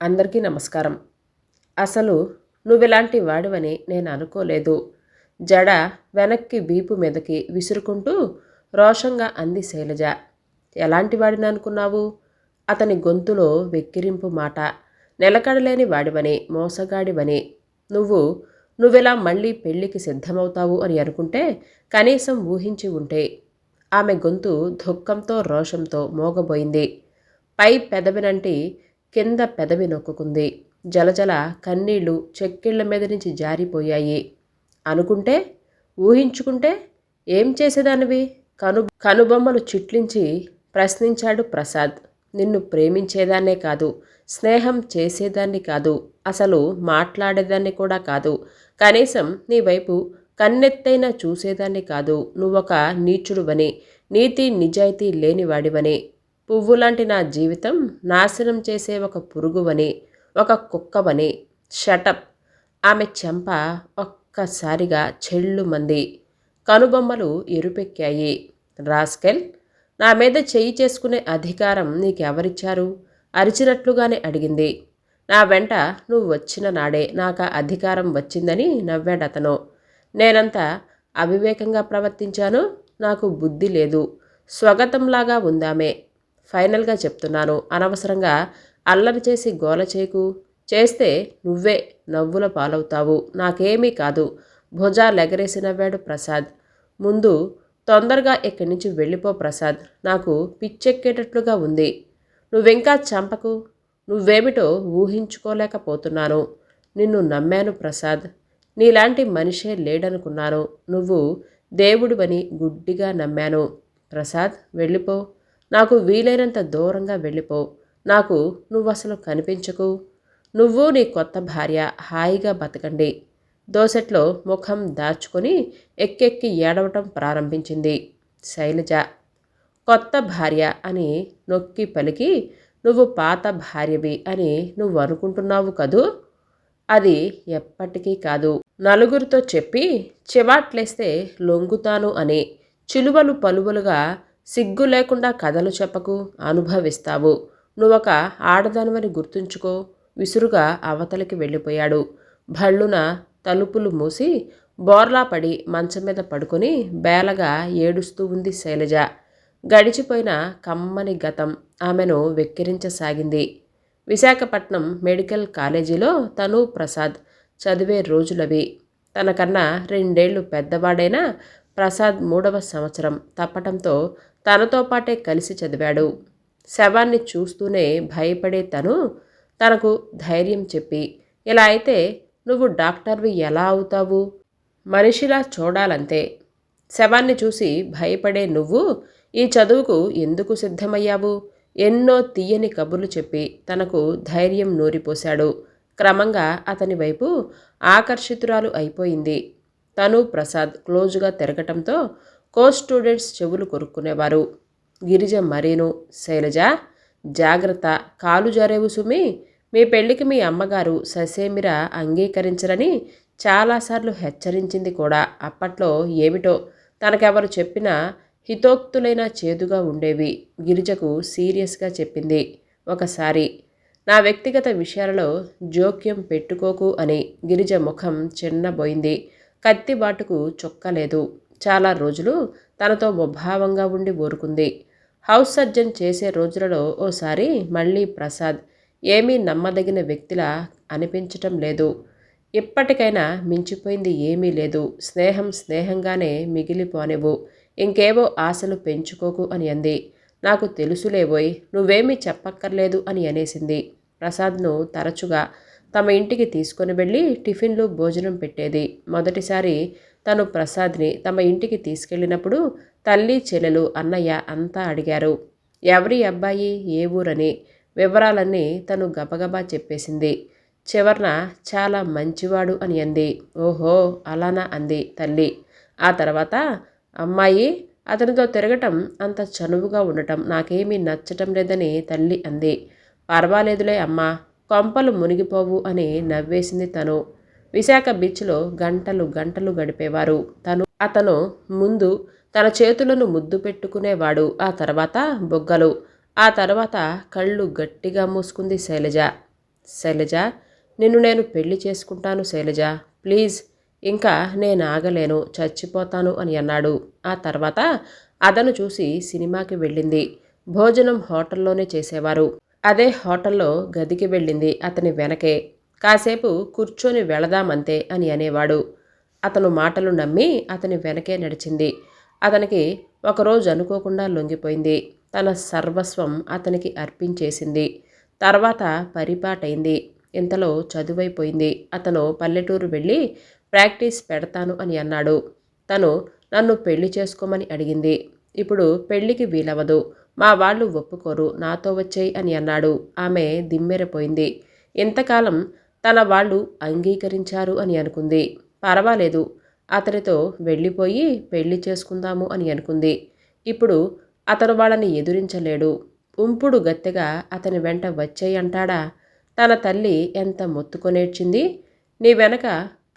అందరికీ నమస్కారం. అసలు నువ్విలాంటి వాడివని నేను అనుకోలేదు. జడ వెనక్కి వీపు మీదకి విసురుకుంటూ రోషంగా అంది శైలజ. ఎలాంటి వాడిని అనుకున్నావు? అతని గొంతులో వెక్కిరింపు మాట. నిలకడలేని వాడివని, మోసగాడివని. నువ్వు నువ్విలా మళ్ళీ పెళ్లికి సిద్ధమవుతావు అని అనుకుంటే కనీసం ఊహించి ఉంటే. ఆమె గొంతు దుఃఖంతో రోషంతో మోగబోయింది. పై పెదవినంటి కింద పెదవి నొక్కుకుంది. జలజల కన్నీళ్లు చెక్కిళ్ల మీద నుంచి జారిపోయాయి. అనుకుంటే, ఊహించుకుంటే ఏం చేసేదానివి? కనుబొమ్మలు చిట్లించి ప్రశ్నించాడు ప్రసాద్. నిన్ను ప్రేమించేదాన్నే కాదు, స్నేహం చేసేదాన్ని కాదు, అసలు మాట్లాడేదాన్ని కూడా కాదు, కనీసం నీ వైపు కన్నెత్తైనా చూసేదాన్ని కాదు. నువ్వొక నీచుడువని, నీతి నిజాయితీ లేనివాడివని, పువ్వులాంటి నా జీవితం నాశనం చేసే ఒక పురుగువని, ఒక కుక్కవని. షటప్! ఆమె చెంప ఒక్కసారిగా చెళ్ళుమంది. కనుబొమ్మలు ఎరుపెక్కాయి. రాస్కెల్! నా మీద చెయ్యి చేసుకునే అధికారం నీకెవరిచ్చారు? అరిచినట్లుగానే అడిగింది. నా వెంట నువ్వు వచ్చిన నాడే నాకు అధికారం వచ్చిందని నవ్వాడతను. నేనంత అవివేకంగా ప్రవర్తించాను? నాకు బుద్ధి లేదు. స్వగతంలాగా ఉందామే. ఫైనల్గా చెప్తున్నాను, అనవసరంగా అల్లరి చేసి గోల చేయకు. చేస్తే నువ్వే నవ్వుల పాలవుతావు, నాకేమీ కాదు. భుజాలెగరేసి నవ్వాడు ప్రసాద్. ముందు తొందరగా ఇక్కడి నుంచి వెళ్ళిపో ప్రసాద్. నాకు పిచ్చెక్కేటట్లుగా ఉంది. నువ్వింకా చంపకు. నువ్వేమిటో ఊహించుకోలేకపోతున్నాను. నిన్ను నమ్మాను ప్రసాద్. నీలాంటి మనిషే లేడనుకున్నాను. నువ్వు దేవుడివని గుడ్డిగా నమ్మాను. ప్రసాద్, వెళ్ళిపో. నాకు వీలైనంత దూరంగా వెళ్ళిపో. నాకు నువ్వసలు కనిపించకు. నువ్వు నీ కొత్త భార్య హాయిగా బతకండి. దోసెట్లో ముఖం దాచుకొని ఎక్కెక్కి ఏడవటం ప్రారంభించింది శైలజ. కొత్త భార్య అని నొక్కి పలికి, నువ్వు పాత భార్యవి అని నువ్వు అనుకుంటున్నావు కదూ? అది ఎప్పటికీ కాదు. నలుగురితో చెప్పి చివాట్లేస్తే లొంగుతాను అని చిలువలు పలువలుగా సిగ్గు లేకుండా కథలు చెప్పకు, అనుభవిస్తావు. నువ్వొక ఆడదానివని గుర్తుంచుకో. విసురుగా అవతలికి వెళ్ళిపోయాడు. భళ్ళున తలుపులు మూసి బోర్లా పడి మంచం మీద పడుకొని బేలగా ఏడుస్తూ ఉంది శైలజ. గడిచిపోయిన కమ్మని గతం ఆమెను వెక్కిరించసాగింది. విశాఖపట్నం మెడికల్ కాలేజీలో తను ప్రసాద్ చదివే రోజులవి. తనకన్నా 2 ఏళ్లు పెద్దవాడైన ప్రసాద్ 3వ సంవత్సరం తప్పటంతో తనతో పాటే కలిసి చదివాడు. శవాన్ని చూస్తూనే భయపడే తనకు ధైర్యం చెప్పి, ఇలా అయితే నువ్వు డాక్టర్వి ఎలా అవుతావు? మనిషిలా చూడాలంతే. శవాన్ని చూసి భయపడే నువ్వు ఈ చదువుకు ఎందుకు సిద్ధమయ్యావు? ఎన్నో తీయని కబుర్లు చెప్పి తనకు ధైర్యం నూరిపోశాడు. క్రమంగా అతని వైపు ఆకర్షితురాలు అయిపోయింది. తను ప్రసాద్ క్లోజుగా తిరగటంతో కో స్టూడెంట్స్ చెవులు కొరుక్కునేవారు. గిరిజ మరీను. శైలజ, జాగ్రత్త, కాలు జారేవు సుమి. మీ పెళ్లికి మీ అమ్మగారు ససేమిరా అంగీకరించరని చాలాసార్లు హెచ్చరించింది కూడా. అప్పట్లో ఏమిటో తనకెవరు చెప్పినా హితోక్తులైన చేదుగా ఉండేవి. గిరిజకు సీరియస్గా చెప్పింది ఒకసారి, నా వ్యక్తిగత విషయాలలో జోక్యం పెట్టుకోకు అని. గిరిజ ముఖం చిన్నబోయింది. కత్తిబాటుకు చొక్కలేదు. చాలా రోజులు తనతో ముభావంగా ఉండి ఊరుకుంది. హౌస్ సర్జన్ చేసే రోజులలో ఓసారి మళ్ళీ ప్రసాద్ ఏమీ నమ్మదగిన వ్యక్తిలా అనిపించటం లేదు. ఇప్పటికైనా మించిపోయింది ఏమీ లేదు. స్నేహం స్నేహంగానే మిగిలిపోనివ్వు. ఇంకేవో ఆశలు పెంచుకోకు అని అంది. నాకు తెలుసులేబోయ్, నువ్వేమీ చెప్పక్కర్లేదు అని అనేసింది. ప్రసాద్ను తరచుగా తమ ఇంటికి తీసుకొని వెళ్ళి టిఫిన్లు భోజనం పెట్టేది. మొదటిసారి తను ప్రసాద్ని తమ ఇంటికి తీసుకెళ్ళినప్పుడు తల్లి, చెల్లెలు, అన్నయ్య అంతా అడిగారు. ఎవరి అబ్బాయి, ఏ ఊరని వివరాలన్నీ తను గబగబా చెప్పేసింది. చివర్న చాలా మంచివాడు అని అంది. ఓహో, అలానా అంది తల్లి. ఆ తర్వాత, అమ్మాయి అతనితో తిరగటం, అంత చనువుగా ఉండటం నాకేమీ నచ్చటం లేదని తల్లి అంది. పర్వాలేదులే అమ్మా, కొంపలు మునిగిపోవు అని నవ్వేసింది తను. విశాఖ బీచ్లో గంటలు గంటలు గడిపేవారు. అతను ముందు తన చేతులను ముద్దు పెట్టుకునేవాడు. ఆ తర్వాత బొగ్గలు, ఆ తర్వాత కళ్ళు గట్టిగా మూసుకుంది శైలజ. శైలజ, నిన్ను నేను పెళ్లి చేసుకుంటాను శైలజ, ప్లీజ్, ఇంకా నేను ఆగలేను, చచ్చిపోతాను అని అన్నాడు. ఆ తర్వాత అతను చూసి సినిమాకి వెళ్ళింది. భోజనం హోటల్లోనే చేసేవారు. అదే హోటల్లో గదికి వెళ్ళింది అతని వెనకే. కాసేపు కూర్చొని వెళదామంతే అని అనేవాడు. అతను మాటలు నమ్మి అతని వెనకే నడిచింది. అతనికి ఒకరోజు అనుకోకుండా లొంగిపోయింది. తన సర్వస్వం అతనికి అర్పించేసింది. తర్వాత పరిపాటైంది. ఇంతలో చదువైపోయింది. అతను పల్లెటూరు వెళ్ళి ప్రాక్టీస్ పెడతాను అని అన్నాడు. తను నన్ను పెళ్లి చేసుకోమని అడిగింది. ఇప్పుడు పెళ్లికి వీలవదు, మా వాళ్ళు ఒప్పుకోరు, నాతో వచ్చేయి అని అన్నాడు. ఆమె దిమ్మెరపోయింది. ఇంతకాలం తన వాళ్ళు అంగీకరించారు అని అనుకుంది. పర్వాలేదు, అతనితో వెళ్ళిపోయి పెళ్లి చేసుకుందాము అని అనుకుంది. ఇప్పుడు అతను వాళ్ళని ఎదురించలేడు. ఉంపుడు గత్తెగా అతని వెంట వచ్చేయంటాడా? తన తల్లి ఎంత మొత్తుకొనేడ్చింది. నీ వెనక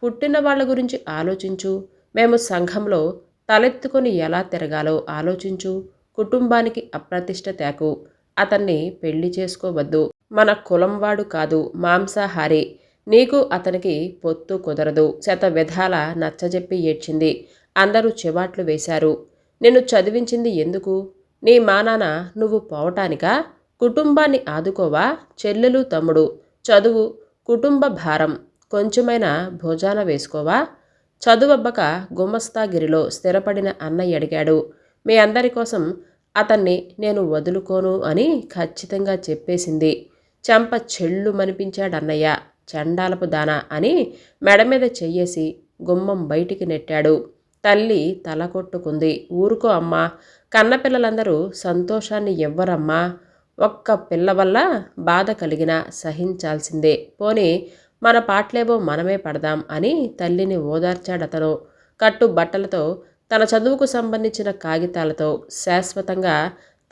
పుట్టిన వాళ్ళ గురించి ఆలోచించు, మేము సంఘంలో తలెత్తుకొని ఎలా తిరగాలో ఆలోచించు, కుటుంబానికి అప్రతిష్ట తేకు, అతన్ని పెళ్లి చేసుకోవద్దు, మన కులంవాడు కాదు, మాంసాహారి, నీకు అతనికి పొత్తు కుదరదు, శత విధాల నచ్చజెప్పి ఏడ్చింది. అందరూ చివాట్లు వేశారు. నిన్ను చదివించింది ఎందుకు? నీ మానాన నువ్వు పోవటానికా? కుటుంబాన్ని ఆదుకోవా? చెల్లెలు తమ్ముడు, చదువు, కుటుంబ భారం కొంచెమైనా భుజాన వేసుకోవా? చదువబ్బక గుమస్తాగిరిలో స్థిరపడిన అన్నయ్య అడిగాడు. మీ అందరి కోసం అతన్ని నేను వదులుకోను అని ఖచ్చితంగా చెప్పేసింది. చెంప చెళ్ళు మనిపించాడన్నయ్య. చండాలపు దాన అని మెడ మీద చెయ్యేసి గుమ్మం బయటికి నెట్టాడు. తల్లి తల కొట్టుకుంది. ఊరుకో అమ్మా, కన్నపిల్లలందరూ సంతోషాన్ని ఇవ్వరమ్మా, ఒక్క పిల్ల వల్ల బాధ కలిగినా సహించాల్సిందే, పోనీ మన పాటలేవో మనమే పడదాం అని తల్లిని ఓదార్చాడతను. కట్టు బట్టలతో, తన చదువుకు సంబంధించిన కాగితాలతో శాశ్వతంగా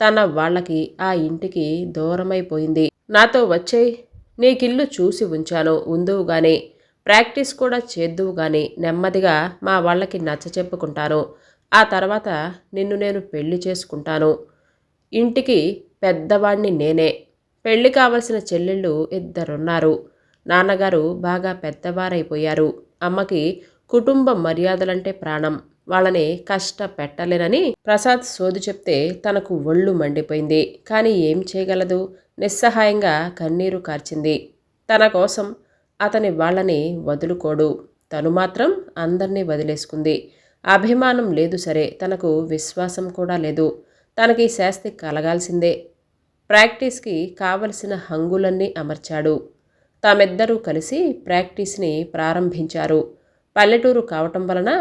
తన వాళ్ళకి, ఆ ఇంటికి దూరమైపోయింది. నాతో వచ్చేయ్, నీకిల్లు చూసి ఉంచాను, ఉందువు గాని, ప్రాక్టీస్ కూడా చేద్దువు గాని, నెమ్మదిగా మా వాళ్ళకి నచ్చ చెప్పుకుంటాను. ఆ తర్వాత నిన్ను నేను పెళ్లి చేసుకుంటాను. ఇంటికి పెద్దవాణ్ణి నేనే. పెళ్లి కావలసిన చెల్లెళ్ళు ఇద్దరున్నారు. నాన్నగారు బాగా పెద్దవారైపోయారు. అమ్మకి కుటుంబ మర్యాదలంటే ప్రాణం. వాళ్ళని కష్టపెట్టలేనని ప్రసాద్ సోది చెప్తే తనకు ఒళ్ళు మండిపోయింది. కానీ ఏం చేయగలదు? నిస్సహాయంగా కన్నీరు కార్చింది. తన కోసం అతని వాళ్ళని వదులుకోడు. తను మాత్రం అందర్నీ వదిలేసుకుంది. అభిమానం లేదు సరే, తనకు విశ్వాసం కూడా లేదు. తనకి శాస్తి కలగాల్సిందే. ప్రాక్టీస్కి కావలసిన హంగులన్నీ అమర్చాడు. తామిద్దరూ కలిసి ప్రాక్టీస్ని ప్రారంభించారు. పల్లెటూరు కావటం వలన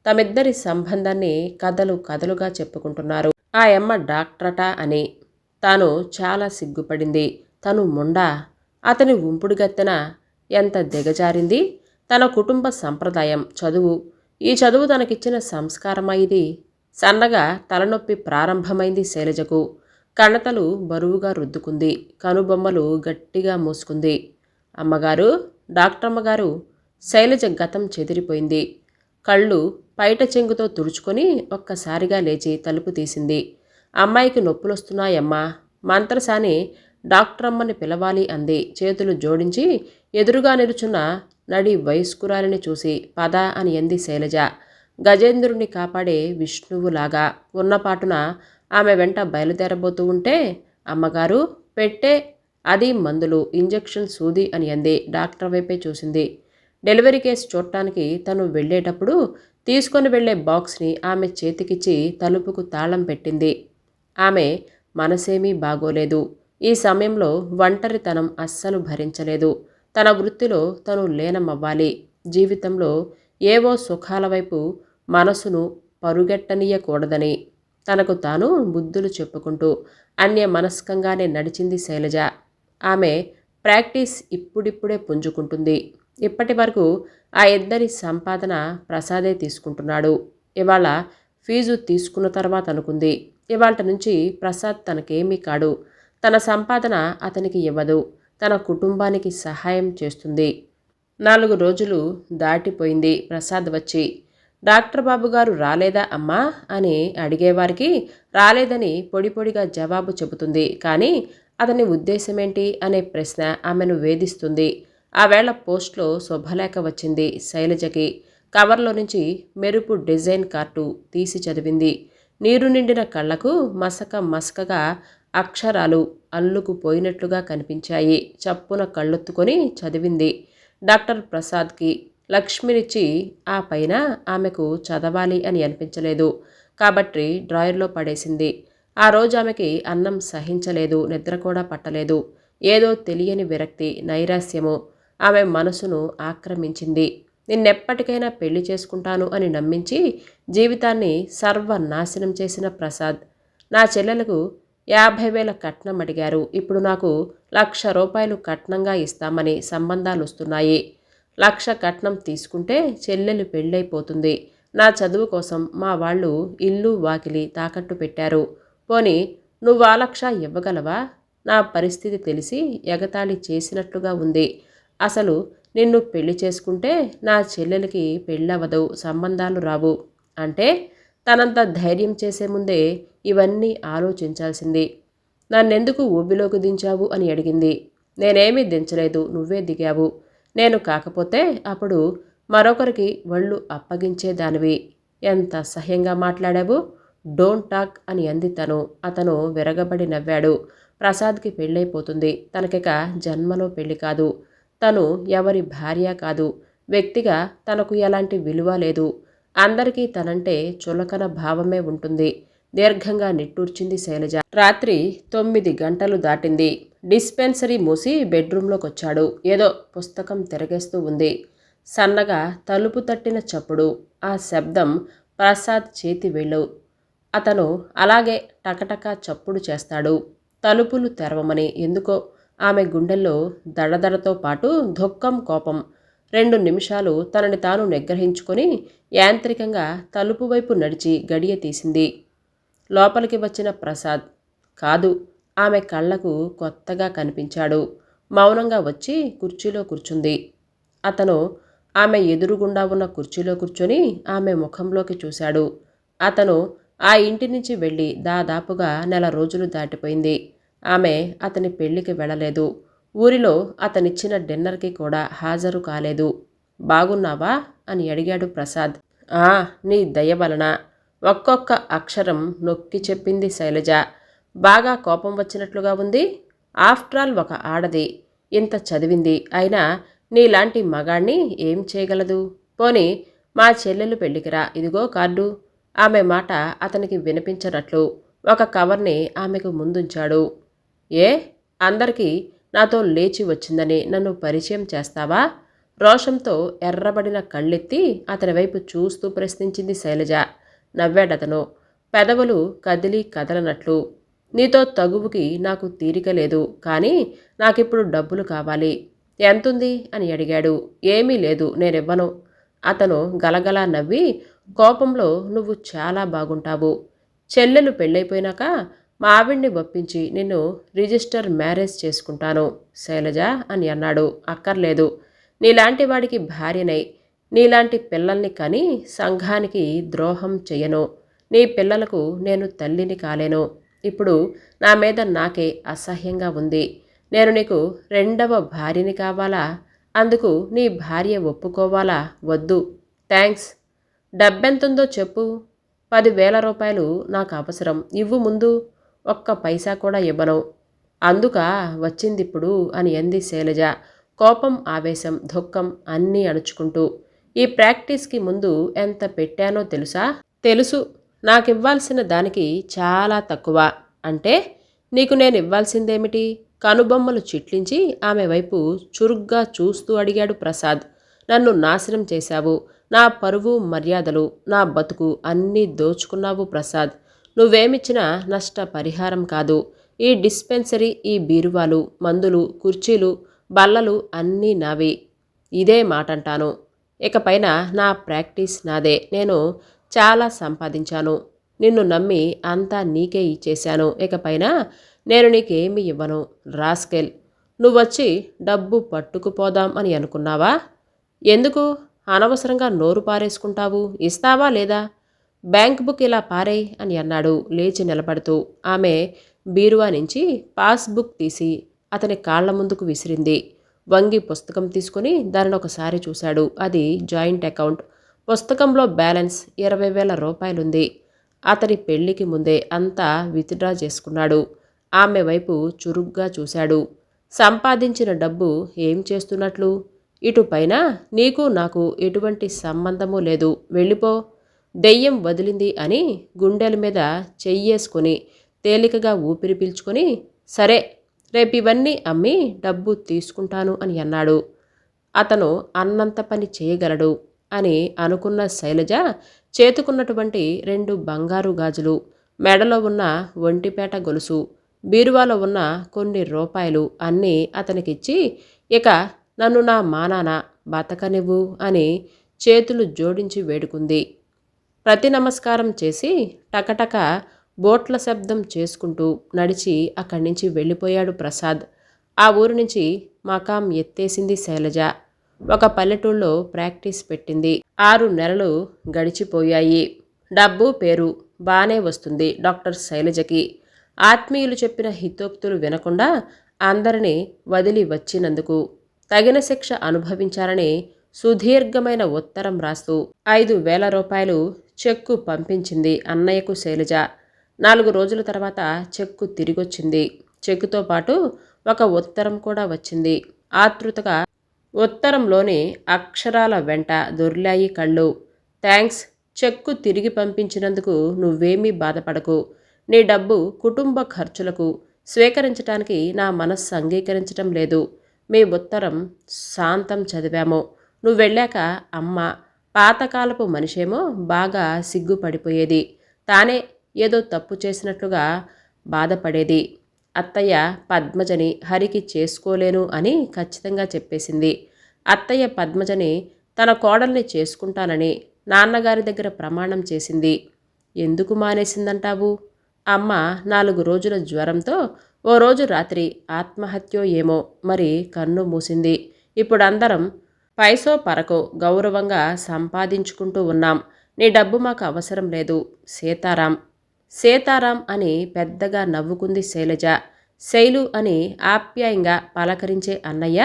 తమిద్దరి సంబంధాన్ని కథలు కథలుగా చెప్పుకుంటున్నారు. ఆ యమ్మ డాక్టరట అని. తాను చాలా సిగ్గుపడింది. తను ముండా? అతని ఉంపుడుగత్తెన? ఎంత దిగజారింది! తన కుటుంబ సంప్రదాయం, చదువు, ఈ చదువు తనకిచ్చిన సంస్కారమా ఇది? సన్నగా తలనొప్పి ప్రారంభమైంది శైలజకు. కణతలు బరువుగా రుద్దుకుంది. కనుబొమ్మలు గట్టిగా మూసుకుంది. అమ్మగారు, డాక్టరమ్మగారు. శైలజ గతం చెదిరిపోయింది. కళ్ళు పైట చెంగుతో తుడుచుకొని ఒక్కసారిగా లేచి తలుపు తీసింది. అమ్మాయికి నొప్పులొస్తున్నాయమ్మా, మంత్రసాని డాక్టరమ్మని పిలవాలి అంది. చేతులు జోడించి ఎదురుగా నిలుచున్న నడి వయస్కురాలిని చూసి పద అని అంది శైలజ. గజేంద్రుణ్ణి కాపాడే విష్ణువులాగా ఉన్నపాటున ఆమె వెంట బయలుదేరబోతూ ఉంటే, అమ్మగారు పెట్టే, అది మందులు, ఇంజెక్షన్, సూది అని అంది. డాక్టర్ వైపే చూసింది. డెలివరీ కేసు చూడటానికి తను వెళ్ళేటప్పుడు తీసుకొని వెళ్లే బాక్స్ని ఆమె చేతికిచ్చి తలుపుకు తాళం పెట్టింది. ఆమె మనసేమీ బాగోలేదు. ఈ సమయంలో ఒంటరితనం అస్సలు భరించలేదు. తన వృత్తిలో తను లీనమవ్వాలి. జీవితంలో ఏవో సుఖాల వైపు మనసును పరుగెట్టనీయకూడదని తనకు తాను బుద్ధులు చెప్పుకుంటూ అన్యమనస్కంగానే నడిచింది శైలజ. ఆమె ప్రాక్టీస్ ఇప్పుడిప్పుడే పుంజుకుంటుంది. ఇప్పటి వరకు ఆ ఇద్దరి సంపాదన ప్రసాదే తీసుకుంటున్నాడు. ఇవాళ ఫీజు తీసుకున్న తర్వాత అనుకుంది, ఇవాళ నుంచి ప్రసాద్ తనకేమీ కాడు. తన సంపాదన అతనికి ఇవ్వదు. తన కుటుంబానికి సహాయం చేస్తుంది. 4 రోజులు దాటిపోయింది. ప్రసాద్ వచ్చి, డాక్టర్ బాబు గారు రాలేదా అమ్మా అని అడిగేవారికి రాలేదని పొడి పొడిగా జవాబు చెబుతుంది. కానీ అతని ఉద్దేశమేంటి అనే ప్రశ్న ఆమెను వేధిస్తుంది. ఆవేళ పోస్ట్లో శుభలేఖ వచ్చింది శైలజకి. కవర్లో నుంచి మెరుపు డిజైన్ కార్డు తీసి చదివింది. నీరు నిండిన కళ్లకు మసక మసకగా అక్షరాలు అల్లుకుపోయినట్లుగా కనిపించాయి. చప్పున కళ్ళొత్తుకొని చదివింది. డాక్టర్ ప్రసాద్కి లక్ష్మినిచ్చి ఆ పైన ఆమెకు చదవాలి అని అనిపించలేదు కాబట్టి డ్రాయర్లో పడేసింది. ఆ రోజు ఆమెకి అన్నం సహించలేదు, నిద్ర కూడా పట్టలేదు. ఏదో తెలియని విరక్తి, నైరాస్యము ఆమె మనసును ఆక్రమించింది. నిన్నెప్పటికైనా పెళ్లి చేసుకుంటాను అని నమ్మించి జీవితాన్ని సర్వనాశనం చేసిన ప్రసాద్ నా చెల్లెలకు 50,000 కట్నం అడిగారు. ఇప్పుడు నాకు 1,00,000 రూపాయలు కట్నంగా ఇస్తామని సంబంధాలు వస్తున్నాయి. 1,00,000 కట్నం తీసుకుంటే చెల్లెలు పెళ్ళైపోతుంది. నా చదువు కోసం మా వాళ్ళు ఇల్లు వాకిలి తాకట్టు పెట్టారు. పోనీ నువ్వు 1,00,000 ఇవ్వగలవా? నా పరిస్థితి తెలిసి ఎగతాళి చేసినట్లుగా ఉంది. అసలు నిన్ను పెళ్లి చేసుకుంటే నా చెల్లెలకి పెళ్ళవదు, సంబంధాలు రావు అంటే తనంత ధైర్యం చేసే ముందే ఇవన్నీ ఆలోచించాల్సింది. నన్నెందుకు ఊబిలోకి దించావు అని అడిగింది. నేనేమీ దించలేదు, నువ్వే దిగావు. నేను కాకపోతే అప్పుడు మరొకరికి ఒళ్ళు అప్పగించేదానివి. ఎంత అసహ్యంగా మాట్లాడావు. డోంట్ టాక్ అని అంది తను. అతను విరగబడి నవ్వాడు. ప్రసాద్కి పెళ్ళైపోతుంది. తనకిక జన్మలో పెళ్లి కాదు. తను ఎవరి భార్య కాదు. వ్యక్తిగా తనకు ఎలాంటి విలువ లేదు. అందరికీ తనంటే చులకన భావమే ఉంటుంది. దీర్ఘంగా నిట్టూర్చింది శైలజ. రాత్రి 9 గంటలు దాటింది. డిస్పెన్సరీ మూసి బెడ్రూంలోకొచ్చాడు. ఏదో పుస్తకం తిరగేస్తూ ఉంది. సన్నగా తలుపు తట్టిన చప్పుడు. ఆ శబ్దం ప్రసాద్ చేతి వేళ్ళు. అతను అలాగే టకటకా చప్పుడు చేస్తాడు. తలుపులు తెరవమని. ఎందుకో ఆమె గుండెల్లో దడదడతో పాటు దుఃఖం, కోపం. 2 నిమిషాలు తనని తాను నిగ్రహించుకొని యాంత్రికంగా తలుపు వైపు నడిచి గడియ తీసింది. లోపలికి వచ్చిన ప్రసాద్ కాదు, ఆమె కళ్లకు కొత్తగా కనిపించాడు. మౌనంగా వచ్చి కుర్చీలో కూర్చుంది. అతను ఆమె ఎదురుగుండా ఉన్న కుర్చీలో కూర్చొని ఆమె ముఖంలోకి చూశాడు. అతను ఆ ఇంటి నుంచి వెళ్ళి దాదాపుగా 1 నెల రోజులు దాటిపోయింది. ఆమె అతని పెళ్లికి వెళ్ళలేదు. ఊరిలో అతనిచ్చిన డిన్నర్కి కూడా హాజరు కాలేదు. బాగున్నావా అని అడిగాడు ప్రసాద్. నీ దయ వలన ఒక్కొక్క అక్షరం నొక్కి చెప్పింది శైలజ. బాగా కోపం వచ్చినట్లుగా ఉంది. ఆఫ్టర్ ఆల్ ఒక ఆడది. ఇంత చదివింది. అయినా నీలాంటి మగాణ్ణి ఏం చేయగలదు? పోనీ మా చెల్లెలు పెళ్లికిరా, ఇదిగో కార్డు. ఆమె మాట అతనికి వినిపించనట్లు ఒక కవర్ని ఆమెకు ముందుంచాడు. ఏ అందరికీ నాతో లేచి వచ్చిందని నన్ను పరిచయం చేస్తావా? రోషంతో ఎర్రబడిన కళ్ళెత్తి అతని వైపు చూస్తూ ప్రశ్నించింది శైలజ. నవ్వాడతను, పెదవులు కదిలి కదలనట్లు. నీతో తగువుకి నాకు తీరిక లేదు, కానీ నాకిప్పుడు డబ్బులు కావాలి. ఎంతుంది అని అడిగాడు. ఏమీ లేదు, నేనివ్వను. అతను గలగలా నవ్వి, కోపంలో నువ్వు చాలా బాగుంటావు. చెల్లెలు పెళ్ళైపోయినాక మా ఆవిడ్ని ఒప్పించి నిన్ను రిజిస్టర్ మ్యారేజ్ చేసుకుంటాను శైలజ అని అన్నాడు. అక్కర్లేదు. నీలాంటి వాడికి భార్యనై నీలాంటి పిల్లల్ని కని సంఘానికి ద్రోహం చెయ్యను. నీ పిల్లలకు నేను తల్లిని కాలేను. ఇప్పుడు నా మీద నాకే అసహ్యంగా ఉంది. నేను నీకు 2వ భార్యని కావాలా? అందుకు నీ భార్య ఒప్పుకోవాలా? వద్దు. థ్యాంక్స్. డబ్బెంతుందో చెప్పు. 10,000 రూపాయలు నాకు అవసరం. ఇవ్వు ముందు. ఒక్క పైసా కూడా ఇవ్వను. అందుకా వచ్చిందిప్పుడు అని అంది శైలజ. కోపం, ఆవేశం, దుఃఖం అన్నీ అణుచుకుంటూ. ఈ ప్రాక్టీస్కి ముందు ఎంత పెట్టానో తెలుసా? తెలుసు. నాకివ్వాల్సిన దానికి చాలా తక్కువ. అంటే నీకు నేను ఇవ్వాల్సిందేమిటి? కనుబొమ్మలు చిట్లించి ఆమె వైపు చురుగ్గా చూస్తూ అడిగాడు ప్రసాద్. నన్ను నాశనం చేశావు. నా పరువు, మర్యాదలు, నా బతుకు అన్నీ దోచుకున్నావు ప్రసాద్. నువ్వేమిచ్చినా నష్ట పరిహారం కాదు. ఈ డిస్పెన్సరీ, ఈ బీరువాలు, మందులు, కుర్చీలు, బల్లలు అన్నీ నావి. ఇదే మాటంటాను. ఇకపైన నా ప్రాక్టీస్ నాదే. నేను చాలా సంపాదించాను. నిన్ను నమ్మి అంతా నీకే ఇచ్చేశాను. ఇకపైన నేను నీకేమీ ఇవ్వను. రాస్కెల్. నువ్వొచ్చి డబ్బు పట్టుకుపోదాం అని అనుకున్నావా? ఎందుకు అనవసరంగా నోరు పారేసుకుంటావు? ఇస్తావా లేదా? బ్యాంక్ బుక్ ఇలా పారేయ్ అని అన్నాడు లేచి నిలబడుతూ. ఆమె బీరువా నుంచి పాస్బుక్ తీసి అతని కాళ్ల ముందుకు విసిరింది. వంగి పుస్తకం తీసుకుని దానిని ఒకసారి చూశాడు. అది జాయింట్ అకౌంట్. పుస్తకంలో బ్యాలెన్స్ 20,000 రూపాయలుంది. అతని పెళ్లికి ముందే అంతా విత్డ్రా చేసుకున్నాడు. ఆమె వైపు చురుగ్గా చూశాడు. సంపాదించిన డబ్బు ఏం చేస్తున్నట్లు? ఇటుపైన నీకు నాకు ఎటువంటి సంబంధమూ లేదు, వెళ్ళిపో. దెయ్యం వదిలింది అని గుండెల మీద చెయ్యేసుకొని తేలికగా ఊపిరి పీల్చుకొని, సరే రేపివన్నీ అమ్మి డబ్బు తీసుకుంటాను అని అన్నాడు. అతను అన్నంత పని చేయగలడు అని అనుకున్న శైలజ చేతుకున్నటువంటి 2 బంగారు గాజులు, మెడలో ఉన్న ఒంటిపేట గొలుసు, బీరువాలో ఉన్న కొన్ని రూపాయలు అన్నీ అతనికిచ్చి, ఇక నన్ను నా మానాన బతకనివ్వు అని చేతులు జోడించి వేడుకుంది. ప్రతి నమస్కారం చేసి టకటక బోట్ల శబ్దం చేసుకుంటూ నడిచి అక్కడి నుంచి వెళ్ళిపోయాడు ప్రసాద్. ఆ ఊరు నుంచి మకాం ఎత్తేసింది శైలజ. ఒక పల్లెటూళ్ళలో ప్రాక్టీస్ పెట్టింది. 6 నెలలు గడిచిపోయాయి. డబ్బు పేరు బానే వస్తుంది డాక్టర్ శైలజకి. ఆత్మీయులు చెప్పిన హితోక్తులు వినకుండా అందరినీ వదిలి వచ్చినందుకు తగిన శిక్ష అనుభవించాలని సుదీర్ఘమైన ఉత్తరం రాస్తూ 5,000 రూపాయలు చెక్కు పంపించింది అన్నయ్యకు శైలజ. 4 రోజుల తర్వాత చెక్కు తిరిగొచ్చింది. చెక్కుతో పాటు ఒక ఉత్తరం కూడా వచ్చింది. ఆతృతగా ఉత్తరంలోని అక్షరాల వెంట దొర్లాయి కళ్ళు. థ్యాంక్స్, చెక్కు తిరిగి పంపించినందుకు నువ్వేమీ బాధపడకు. నీ డబ్బు కుటుంబ ఖర్చులకు స్వీకరించటానికి నా మనస్సు అంగీకరించటం లేదు. మీ ఉత్తరం శాంతం చదివాము. నువ్వెళ్ళాక అమ్మ పాతకాలపు మనిషేమో బాగా సిగ్గుపడిపోయేది. తానే ఏదో తప్పు చేసినట్లుగా బాధపడేది. అత్తయ్య పద్మజని హరికి చేసుకోలేను అని ఖచ్చితంగా చెప్పేసింది. అత్తయ్య పద్మజని తన కోడల్ని చేసుకుంటానని నాన్నగారి దగ్గర ప్రమాణం చేసింది. ఎందుకు మానేసిందంటావు? అమ్మ 4 రోజుల జ్వరంతో ఓ రోజు రాత్రి ఆత్మహత్యో ఏమో మరి కన్ను మూసింది. ఇప్పుడందరం పైసో పరకో గౌరవంగా సంపాదించుకుంటూ ఉన్నాం. నీ డబ్బు మాకు అవసరం లేదు. సీతారాం. సీతారాం అని పెద్దగా నవ్వుకుంది శైలజ. శైలు అని ఆప్యాయంగా పలకరించే అన్నయ్య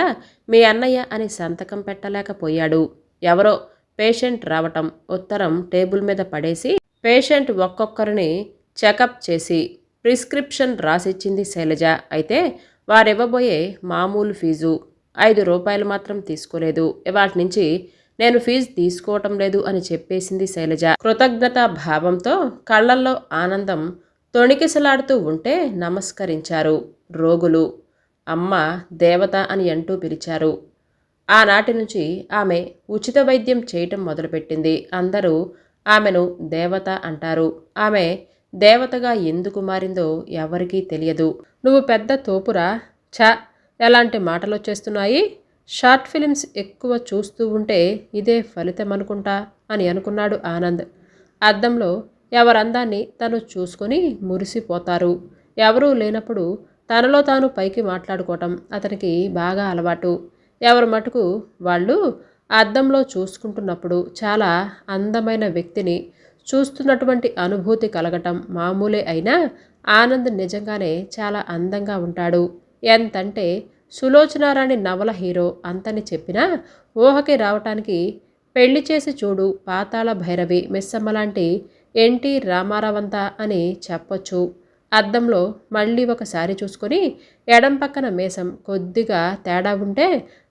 మీ అన్నయ్య అని సంతకం పెట్టలేకపోయాడు. ఎవరో పేషెంట్ రావటం ఉత్తరం టేబుల్ మీద పడేసి పేషెంట్ ఒక్కొక్కరిని చెకప్ చేసి ప్రిస్క్రిప్షన్ రాసిచ్చింది శైలజ. అయితే వారివ్వబోయే మామూలు ఫీజు 5 రూపాయలు మాత్రం తీసుకోలేదు. ఇవాటి నుంచి నేను ఫీజు తీసుకోవటం లేదు అని చెప్పేసింది శైలజ. కృతజ్ఞతా భావంతో కళ్ళల్లో ఆనందం తొణికిసలాడుతూ ఉంటే నమస్కరించారు రోగులు. అమ్మ దేవత అని అంటూ పిలిచారు. ఆనాటి నుంచి ఆమె ఉచిత వైద్యం చేయటం మొదలుపెట్టింది. అందరూ ఆమెను దేవత అంటారు. ఆమె దేవతగా ఎందుకు మారిందో ఎవరికీ తెలియదు. నువ్వు పెద్ద తోపురా. ఛ, ఎలాంటి మాటలొచ్చేస్తున్నాయి. షార్ట్ ఫిలిమ్స్ ఎక్కువ చూస్తూ ఉంటే ఇదే ఫలితం అనుకుంటా అని అనుకున్నాడు ఆనంద్. అద్దంలో ఎవరందాన్ని తను చూసుకొని మురిసిపోతారు. ఎవరూ లేనప్పుడు తనలో తాను పైకి మాట్లాడుకోవటం అతనికి బాగా అలవాటు. ఎవరి మటుకు వాళ్ళు అద్దంలో చూసుకుంటున్నప్పుడు చాలా అందమైన వ్యక్తిని చూస్తున్నటువంటి అనుభూతి కలగటం మామూలే. అయినా ఆనంద్ నిజంగానే చాలా అందంగా ఉంటాడు. ఎంతంటే సులోచనారాణి నవల హీరో అంతని చెప్పినా ఊహకి రావటానికి పెళ్లి చేసి చూడు పాతాళ భైరవి మిస్సమ్మ లాంటి ఎన్టీ రామారావంతా అని చెప్పొచ్చు. అద్దంలో మళ్ళీ ఒకసారి చూసుకొని ఎడం పక్కన మీసం కొద్దిగా తేడా ఉంటే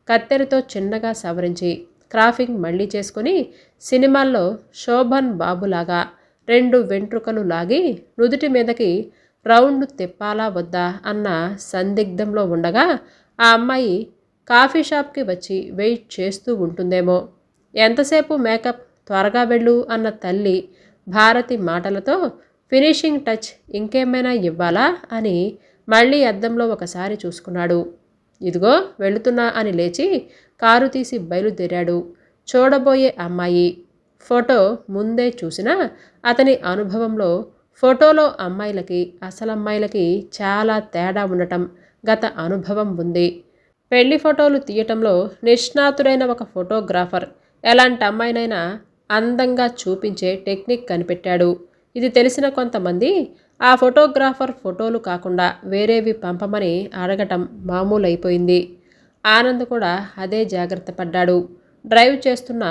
కత్తెరతో చిన్నగా సవరించి క్రాఫింగ్ మళ్ళీ చేసుకొని సినిమాల్లో శోభన్ బాబులాగా 2 వెంట్రుకలు లాగి నుదుటి మీదకి రౌండ్ తిప్పాలా వద్దా అన్న సందిగ్ధంలో ఉండగా ఆ అమ్మాయి కాఫీ షాప్కి వచ్చి వెయిట్ చేస్తూ ఉంటుందేమో. ఎంతసేపు మేకప్, త్వరగా వెళ్ళు అన్న తల్లి భారతి మాటలతో ఫినిషింగ్ టచ్ ఇంకేమైనా ఇవ్వాలా అని మళ్ళీ అద్దంలో ఒకసారి చూసుకున్నాడు. ఇదిగో వెళుతున్నా అని లేచి కారు తీసి బయలుదేరాడు. చూడబోయే అమ్మాయి ఫోటో ముందే చూసినా అతని అనుభవంలో ఫోటోలో అమ్మాయిలకి అసలమ్మాయిలకి చాలా తేడా ఉండటం గత అనుభవం ఉంది. పెళ్లి ఫోటోలు తీయటంలో నిష్ణాతుడైన ఒక ఫోటోగ్రాఫర్ ఎలాంటి అమ్మాయినైనా అందంగా చూపించే టెక్నిక్ కనిపెట్టాడు. ఇది తెలిసిన కొంతమంది ఆ ఫోటోగ్రాఫర్ ఫోటోలు కాకుండా వేరేవి పంపమని అడగటం మామూలైపోయింది. ఆనంద్ కూడా అదే జాగ్రత్త పడ్డాడు. డ్రైవ్ చేస్తున్న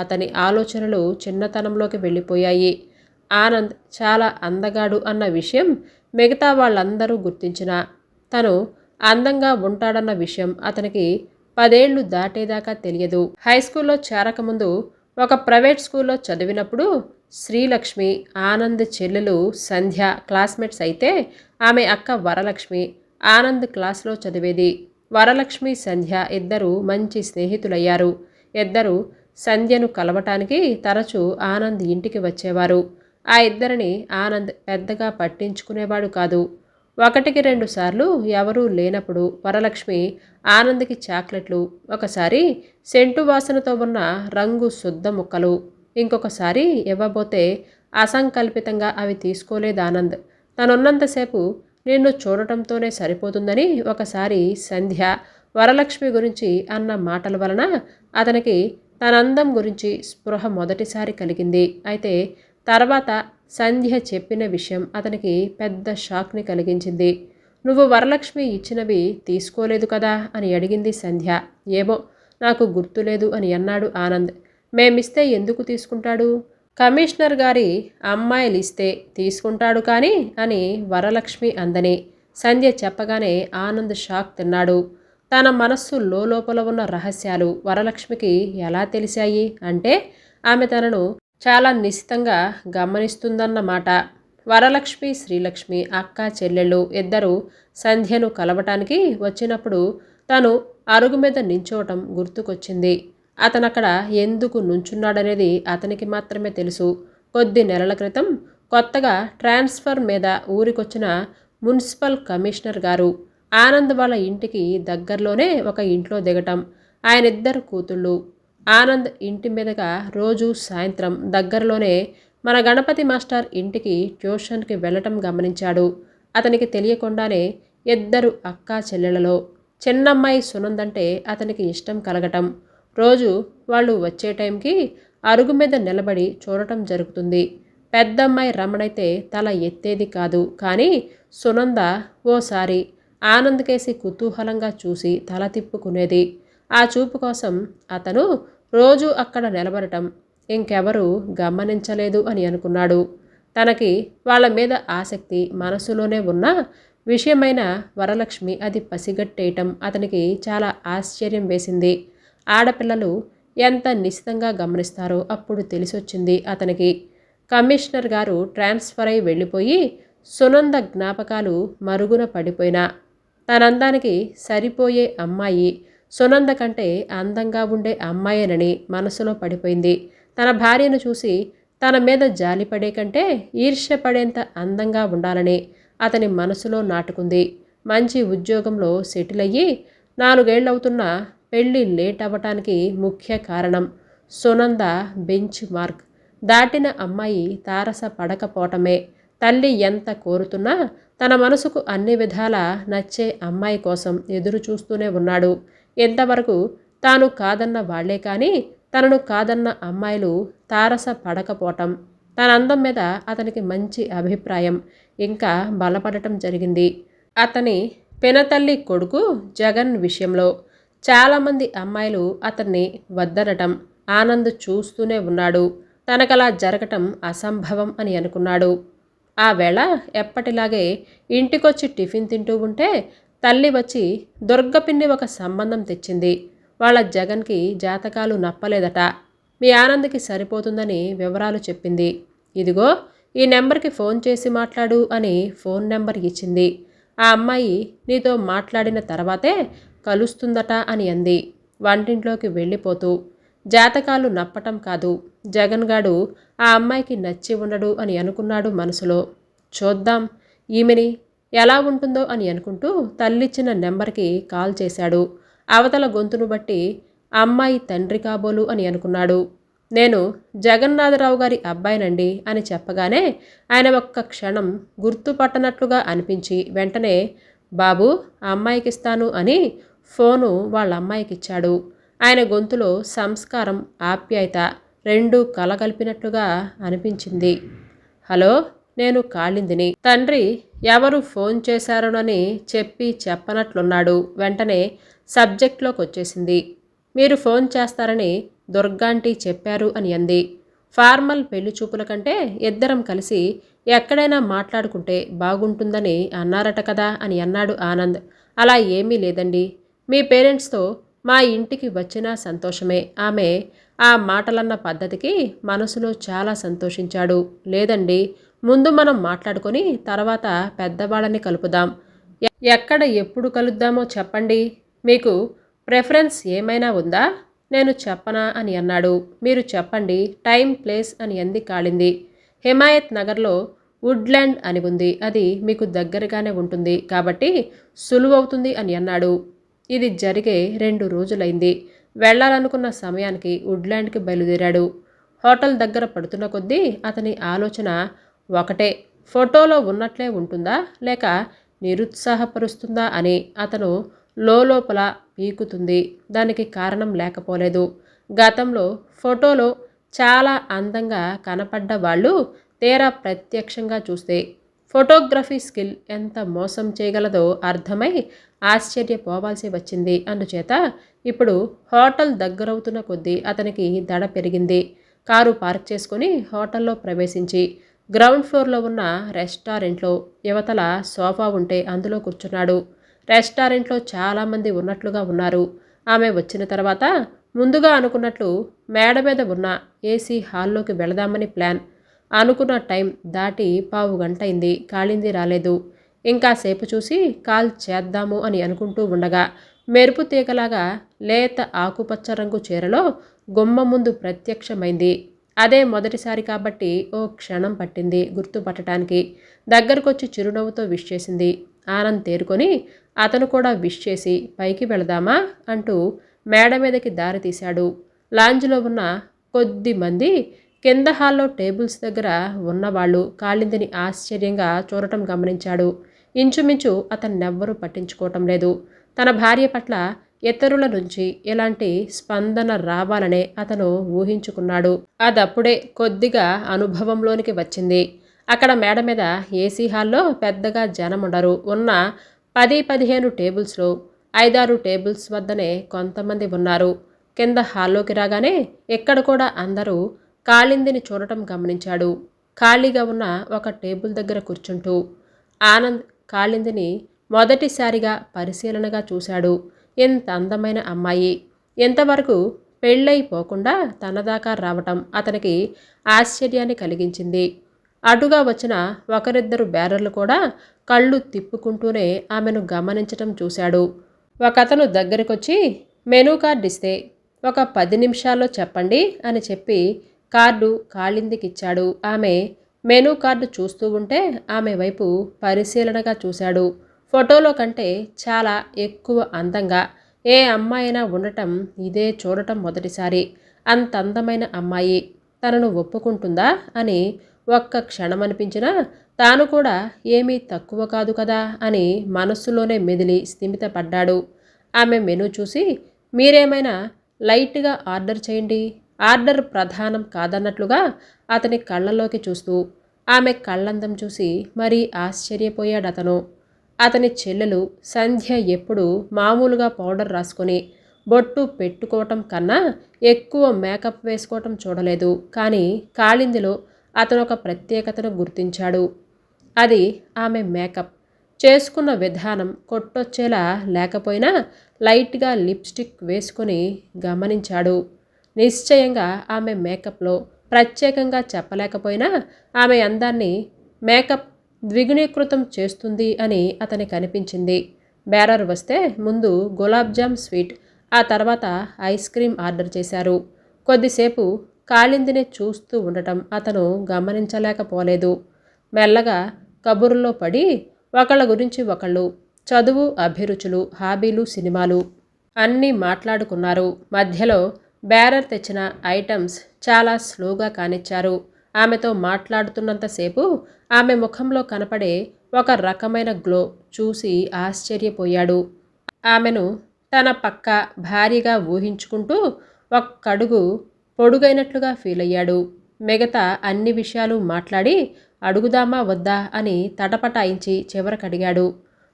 అతని ఆలోచనలు చిన్నతనంలోకి వెళ్ళిపోయాయి. ఆనంద్ చాలా అందగాడు అన్న విషయం మిగతా వాళ్ళందరూ గుర్తించినా తను అందంగా ఉంటాడన్న విషయం అతనికి 10 ఏళ్లు దాటేదాకా తెలియదు. హైస్కూల్లో చేరకముందు ఒక ప్రైవేట్ స్కూల్లో చదివినప్పుడు శ్రీలక్ష్మి, ఆనంద్ చెల్లెలు సంధ్య క్లాస్మేట్స్ అయితే ఆమె అక్క వరలక్ష్మి ఆనంద్ క్లాస్లో చదివేది. వరలక్ష్మి, సంధ్య ఇద్దరు మంచి స్నేహితులయ్యారు. ఇద్దరు సంధ్యను కలవటానికి తరచూ ఆనంద్ ఇంటికి వచ్చేవారు. ఆ ఇద్దరిని ఆనంద్ పెద్దగా పట్టించుకునేవాడు కాదు. 1-2 సార్లు ఎవరూ లేనప్పుడు వరలక్ష్మి ఆనంద్కి చాక్లెట్లు, ఒకసారి సెంటు వాసనతో ఉన్న రంగు శుద్ధ ముక్కలు, ఇంకొకసారి ఇవ్వబోతే అసంకల్పితంగా అవి తీసుకోలేదు ఆనంద్. తనున్నంతసేపు నిన్ను చూడటంతోనే సరిపోతుందని ఒకసారి సంధ్య వరలక్ష్మి గురించి అన్న మాటల వలన అతనికి తన అందం గురించి స్పృహ మొదటిసారి కలిగింది. అయితే తర్వాత సంధ్య చెప్పిన విషయం అతనికి పెద్ద షాక్ని కలిగించింది. నువ్వు వరలక్ష్మి ఇచ్చినవి తీసుకోలేదు కదా అని అడిగింది సంధ్య. ఏమో నాకు గుర్తులేదు అని అన్నాడు ఆనంద్. మేమిస్తే ఎందుకు తీసుకుంటాడు? కమిషనర్ గారి అమ్మాయిలిస్తే తీసుకుంటాడు కానీ అని వరలక్ష్మి అందని సంధ్య చెప్పగానే ఆనంద్ షాక్ తిన్నాడు. తన మనస్సు లోపల ఉన్న రహస్యాలు వరలక్ష్మికి ఎలా తెలిసాయి అంటే ఆమె తనను చాలా నిశితంగా గమనిస్తుందన్నమాట. వరలక్ష్మి, శ్రీలక్ష్మి అక్క చెల్లెళ్ళు ఇద్దరు సంధ్యను కలవటానికి వచ్చినప్పుడు తను అరుగు మీద నించోవటం గుర్తుకొచ్చింది. అతనక్కడ ఎందుకు నుంచున్నాడనేది అతనికి మాత్రమే తెలుసు. కొద్ది నెలల క్రితం కొత్తగా ట్రాన్స్ఫర్ మీద ఊరికొచ్చిన మున్సిపల్ కమిషనర్ గారు ఆనంద్ వాళ్ళ ఇంటికి దగ్గరలోనే ఒక ఇంట్లో దిగటం, ఆయనిద్దరు కూతుళ్ళు. ఆనంద్ ఇంటి మీదుగా రోజు సాయంత్రం దగ్గరలోనే మన గణపతి మాస్టర్ ఇంటికి ట్యూషన్కి వెళ్ళటం గమనించాడు. అతనికి తెలియకుండానే ఇద్దరు అక్కా చెల్లెలలో చిన్నమ్మాయి సునందంటే అతనికి ఇష్టం కలగటం, రోజు వాళ్ళు వచ్చే టైంకి అరుగు మీద నిలబడి చూడటం జరుగుతుంది. పెద్దమ్మాయి రమణైతే తల ఎత్తేది కాదు. కానీ సునంద ఓసారి ఆనంద్ కేసి కుతూహలంగా చూసి తల తిప్పుకునేది. ఆ చూపు కోసం అతను రోజు అక్కడ నిలబడటం ఇంకెవరూ గమనించలేదు అని అనుకున్నాడు. తనకి వాళ్ళ మీద ఆసక్తి మనసులోనే ఉన్న విషయమైన వరలక్ష్మి అది పసిగట్టేయటం అతనికి చాలా ఆశ్చర్యం వేసింది. ఆడపిల్లలు ఎంత నిశితంగా గమనిస్తారో అప్పుడు తెలిసొచ్చింది అతనికి. కమిషనర్ గారు ట్రాన్స్ఫర్ అయి వెళ్ళిపోయి సునంద జ్ఞాపకాలు మరుగున పడిపోయినా తనందానికి సరిపోయే అమ్మాయి సునంద కంటే అందంగా ఉండే అమ్మాయేనని మనసులో పడిపోయింది. తన భార్యను చూసి తన మీద జాలిపడే కంటే ఈర్ష్యపడేంత అందంగా ఉండాలని అతని మనసులో నాటుకుంది. మంచి ఉద్యోగంలో సెటిల్ అయ్యి 4 ఏళ్లవుతున్నా పెళ్లి లేట్ అవ్వటానికి ముఖ్య కారణం సునంద బెంచ్ మార్క్ దాటిన అమ్మాయి తారస పడకపోవటమే. తల్లి ఎంత కోరుతున్నా తన మనసుకు అన్ని విధాలా నచ్చే అమ్మాయి కోసం ఎదురు చూస్తూనే ఉన్నాడు. ఎంతవరకు తాను కాదన్న వాళ్లే కానీ తనను కాదన్న అమ్మాయిలు తారస పడకపోవటం, తన అందం మీద అతనికి మంచి అభిప్రాయం ఇంకా బలపడటం జరిగింది. అతని పినతల్లి కొడుకు జగన్ విషయంలో చాలామంది అమ్మాయిలు అతన్ని వద్దనటం ఆనంద్ చూస్తూనే ఉన్నాడు. తనకలా జరగటం అసంభవం అని అనుకున్నాడు. ఆ వేళ ఎప్పటిలాగే ఇంటికొచ్చి టిఫిన్ తింటూ ఉంటే తల్లి వచ్చి దుర్గపిన్ని ఒక సంబంధం తెచ్చింది. వాళ్ళ జగన్కి జాతకాలు నప్పలేదట. మీ ఆనంద్కి సరిపోతుందని వివరాలు చెప్పింది. ఇదిగో ఈ నెంబర్కి ఫోన్ చేసి మాట్లాడు అని ఫోన్ నెంబర్ ఇచ్చింది. ఆ అమ్మాయి నీతో మాట్లాడిన తర్వాతే కలుస్తుందట అని అంది వంటింట్లోకి వెళ్ళిపోతూ. జాతకాలు నప్పటం కాదు, జగన్ గాడు ఆ అమ్మాయికి నచ్చి ఉండడు అని అనుకున్నాడు మనసులో. చూద్దాం ఈమెని ఎలా ఉంటుందో అని అనుకుంటూ తల్లిచ్చిన నెంబర్కి కాల్ చేశాడు. అవతల గొంతును బట్టి అమ్మాయి తండ్రి కాబోలు అని అనుకున్నాడు. నేను జగన్నాథరావు గారి అబ్బాయినండి అని చెప్పగానే ఆయన ఒక్క క్షణం గుర్తుపట్టనట్లుగా అనిపించి వెంటనే బాబు అమ్మాయికిస్తాను అని ఫోను వాళ్ళ అమ్మాయికిచ్చాడు. ఆయన గొంతులో సంస్కారం, ఆప్యాయత రెండూ కలగలిపినట్లుగా అనిపించింది. హలో, నేను కాళిందిని. తండ్రి ఎవరు ఫోన్ చేశారోనని చెప్పనట్లున్నాడు. వెంటనే సబ్జెక్ట్లోకి వచ్చేసింది. మీరు ఫోన్ చేస్తారని దుర్గాంటీ చెప్పారు అని అంది. ఫార్మల్ పెళ్లి చూపుల కంటే ఇద్దరం కలిసి ఎక్కడైనా మాట్లాడుకుంటే బాగుంటుందని అన్నారట కదా అని అన్నాడు ఆనంద్. అలా ఏమీ లేదండి. మీ పేరెంట్స్తో మా ఇంటికి వచ్చినా సంతోషమే. ఆమె ఆ మాటలన్న పద్ధతికి మనసులో చాలా సంతోషించాడు. లేదండి, ముందు మనం మాట్లాడుకొని తర్వాత పెద్దవాళ్ళని కలుపుదాం. ఎక్కడ ఎప్పుడు కలుద్దామో చెప్పండి. మీకు ప్రెఫరెన్స్ ఏమైనా ఉందా? నేను చెప్పనా అని అన్నాడు. మీరు చెప్పండి, టైం ప్లేస్ అని అంది కాళింది. హిమాయత్ నగర్లో వుడ్లాండ్ అని ఉంది. అది మీకు దగ్గరగానే ఉంటుంది కాబట్టి సులువవుతుంది అని అన్నాడు. ఇది జరిగే 2 రోజులైంది. వెళ్లాలనుకున్న సమయానికి వుడ్లాండ్కి బయలుదేరాడు. హోటల్ దగ్గర పడుతున్న కొద్దీ అతని ఆలోచన ఒకటే, ఫోటోలో ఉన్నట్లే ఉంటుందా లేక నిరుత్సాహపరుస్తుందా అని అతను లోపల పీకుతుంది. దానికి కారణం లేకపోలేదు. గతంలో ఫోటోలో చాలా అందంగా కనపడ్డ వాళ్ళు తీరా ప్రత్యక్షంగా చూస్తే ఫోటోగ్రఫీ స్కిల్ ఎంత మోసం చేయగలదో అర్థమై ఆశ్చర్యపోవాల్సి వచ్చింది. అందుచేత ఇప్పుడు హోటల్ దగ్గరవుతున్న కొద్దీ అతనికి దడ పెరిగింది. కారు పార్క్ చేసుకుని హోటల్లో ప్రవేశించి గ్రౌండ్ ఫ్లోర్లో ఉన్న రెస్టారెంట్లో యువతల సోఫా ఉంటే అందులో కూర్చున్నాడు. రెస్టారెంట్లో చాలామంది ఉన్నట్లుగా ఉన్నారు. ఆమె వచ్చిన తర్వాత ముందుగా అనుకున్నట్లు మేడ మీద ఉన్న ఏసీ హాల్లోకి వెళదామని ప్లాన్. అనుకున్న టైం దాటి 15 గంటైంది. కాళింది రాలేదు. ఇంకాసేపు చూసి కాల్ చేద్దాము అని అనుకుంటూ ఉండగా మెరుపు తీగలాగా లేత ఆకుపచ్చ రంగు చీరలో గుమ్మ ముందు ప్రత్యక్షమైంది. అదే మొదటిసారి కాబట్టి ఓ క్షణం పట్టింది గుర్తుపట్టడానికి. దగ్గరకొచ్చి చిరునవ్వుతో విష్ చేసింది. ఆనంద్ తేరుకొని అతను కూడా విష్ చేసి పైకి వెళదామా అంటూ మేడ మీదకి దారి తీశాడు. లాంజ్లో ఉన్న కొద్ది మంది కింద హాల్లో టేబుల్స్ దగ్గర ఉన్నవాళ్ళు కాళిందిని ఆశ్చర్యంగా చూడటం గమనించాడు. ఇంచుమించు అతన్నెవ్వరూ పట్టించుకోవటం లేదు. తన భార్య పట్ల ఇతరుల నుంచి ఎలాంటి స్పందన రావాలనే అతను ఊహించుకున్నాడు. అదప్పుడే కొద్దిగా అనుభవంలోనికి వచ్చింది. అక్కడ మేడ మీద ఏసీ హాల్లో పెద్దగా జనముండరు. ఉన్న 10-15 టేబుల్స్లో 5-6 టేబుల్స్ వద్దనే కొంతమంది ఉన్నారు. కింద హాల్లోకి రాగానే ఇక్కడ కూడా అందరూ కాళిందిని చూడటం గమనించాడు. ఖాళీగా ఉన్న ఒక టేబుల్ దగ్గర కూర్చుంటూ ఆనంద్ కాళిందిని మొదటిసారిగా పరిశీలనగా చూశాడు. ఎంత అందమైన అమ్మాయి! ఎంతవరకు పెళ్ళైపోకుండా తనదాకా రావటం అతనికి ఆశ్చర్యాన్ని కలిగించింది. అటుగా వచ్చిన ఒకరిద్దరు బేరర్లు కూడా కళ్ళు తిప్పుకుంటూనే ఆమెను గమనించటం చూశాడు. ఒకతను దగ్గరకొచ్చి మెనూ కార్డు ఇస్తే ఒక 10 నిమిషాల్లో చెప్పండి అని చెప్పి కార్డు కాళిందికిచ్చాడు. ఆమె మెనూ కార్డు చూస్తూ ఉంటే ఆమె వైపు పరిశీలనగా చూశాడు. ఫోటోలో కంటే చాలా ఎక్కువ అందంగా ఏ అమ్మాయినా ఉండటం ఇదే చూడటం మొదటిసారి. అంత అందమైన అమ్మాయి తనను ఒప్పుకుంటుందా అని ఒక్క క్షణం అనిపించినా తాను కూడా ఏమీ తక్కువ కాదు కదా అని మనస్సులోనే మెదిలి స్థిమితపడ్డాడు. ఆమె మెనూ చూసి మీరేమైనా లైట్గా ఆర్డర్ చేయండి, ఆర్డర్ ప్రధానం కాదన్నట్లుగా అతని కళ్ళల్లోకి చూస్తూ ఆమె కళ్ళందం చూసి మరీ ఆశ్చర్యపోయాడతను. అతని చెల్లెలు సంధ్య ఎప్పుడు మామూలుగా పౌడర్ రాసుకొని బొట్టు పెట్టుకోవటం కన్నా ఎక్కువ మేకప్ వేసుకోవటం చూడలేదు. కానీ కాళిందిలో అతను ఒక ప్రత్యేకతను గుర్తించాడు. అది ఆమె మేకప్. చేసుకున్న విధానం కొట్టొచ్చేలా లేకపోయినా లైట్గా లిప్స్టిక్ వేసుకొని గమనించాడు. నిశ్చయంగా ఆమె మేకప్లో ప్రత్యేకంగా చెప్పలేకపోయినా ఆమె అందాన్ని మేకప్ ద్విగుణీకృతం చేస్తుంది అని అతనికి అనిపించింది. బేరర్ వస్తే ముందు గులాబ్ జామ్ స్వీట్, ఆ తర్వాత ఐస్ క్రీం ఆర్డర్ చేశారు. కొద్దిసేపు కాళిందిని చూస్తూ ఉండటం అతను గమనించలేకపోలేదు. మెల్లగా కబుర్లో పడి ఒకళ్ళ గురించి ఒకళ్ళు చదువు, అభిరుచులు, హాబీలు, సినిమాలు అన్నీ మాట్లాడుకున్నారు. మధ్యలో బేరర్ తెచ్చిన ఐటమ్స్ చాలా స్లోగా కానిచ్చారు. ఆమెతో మాట్లాడుతున్నంతసేపు ఆమె ముఖంలో కనపడే ఒక రకమైన గ్లో చూసి ఆశ్చర్యపోయాడు. ఆమెను తన పక్క భారీగా ఊహించుకుంటూ ఒక్కడుగు పొడుగైనట్లుగా ఫీలయ్యాడు. మిగతా అన్ని విషయాలు మాట్లాడి అడుగుదామా వద్దా అని తటపటాయించి చివరకడిగాడు.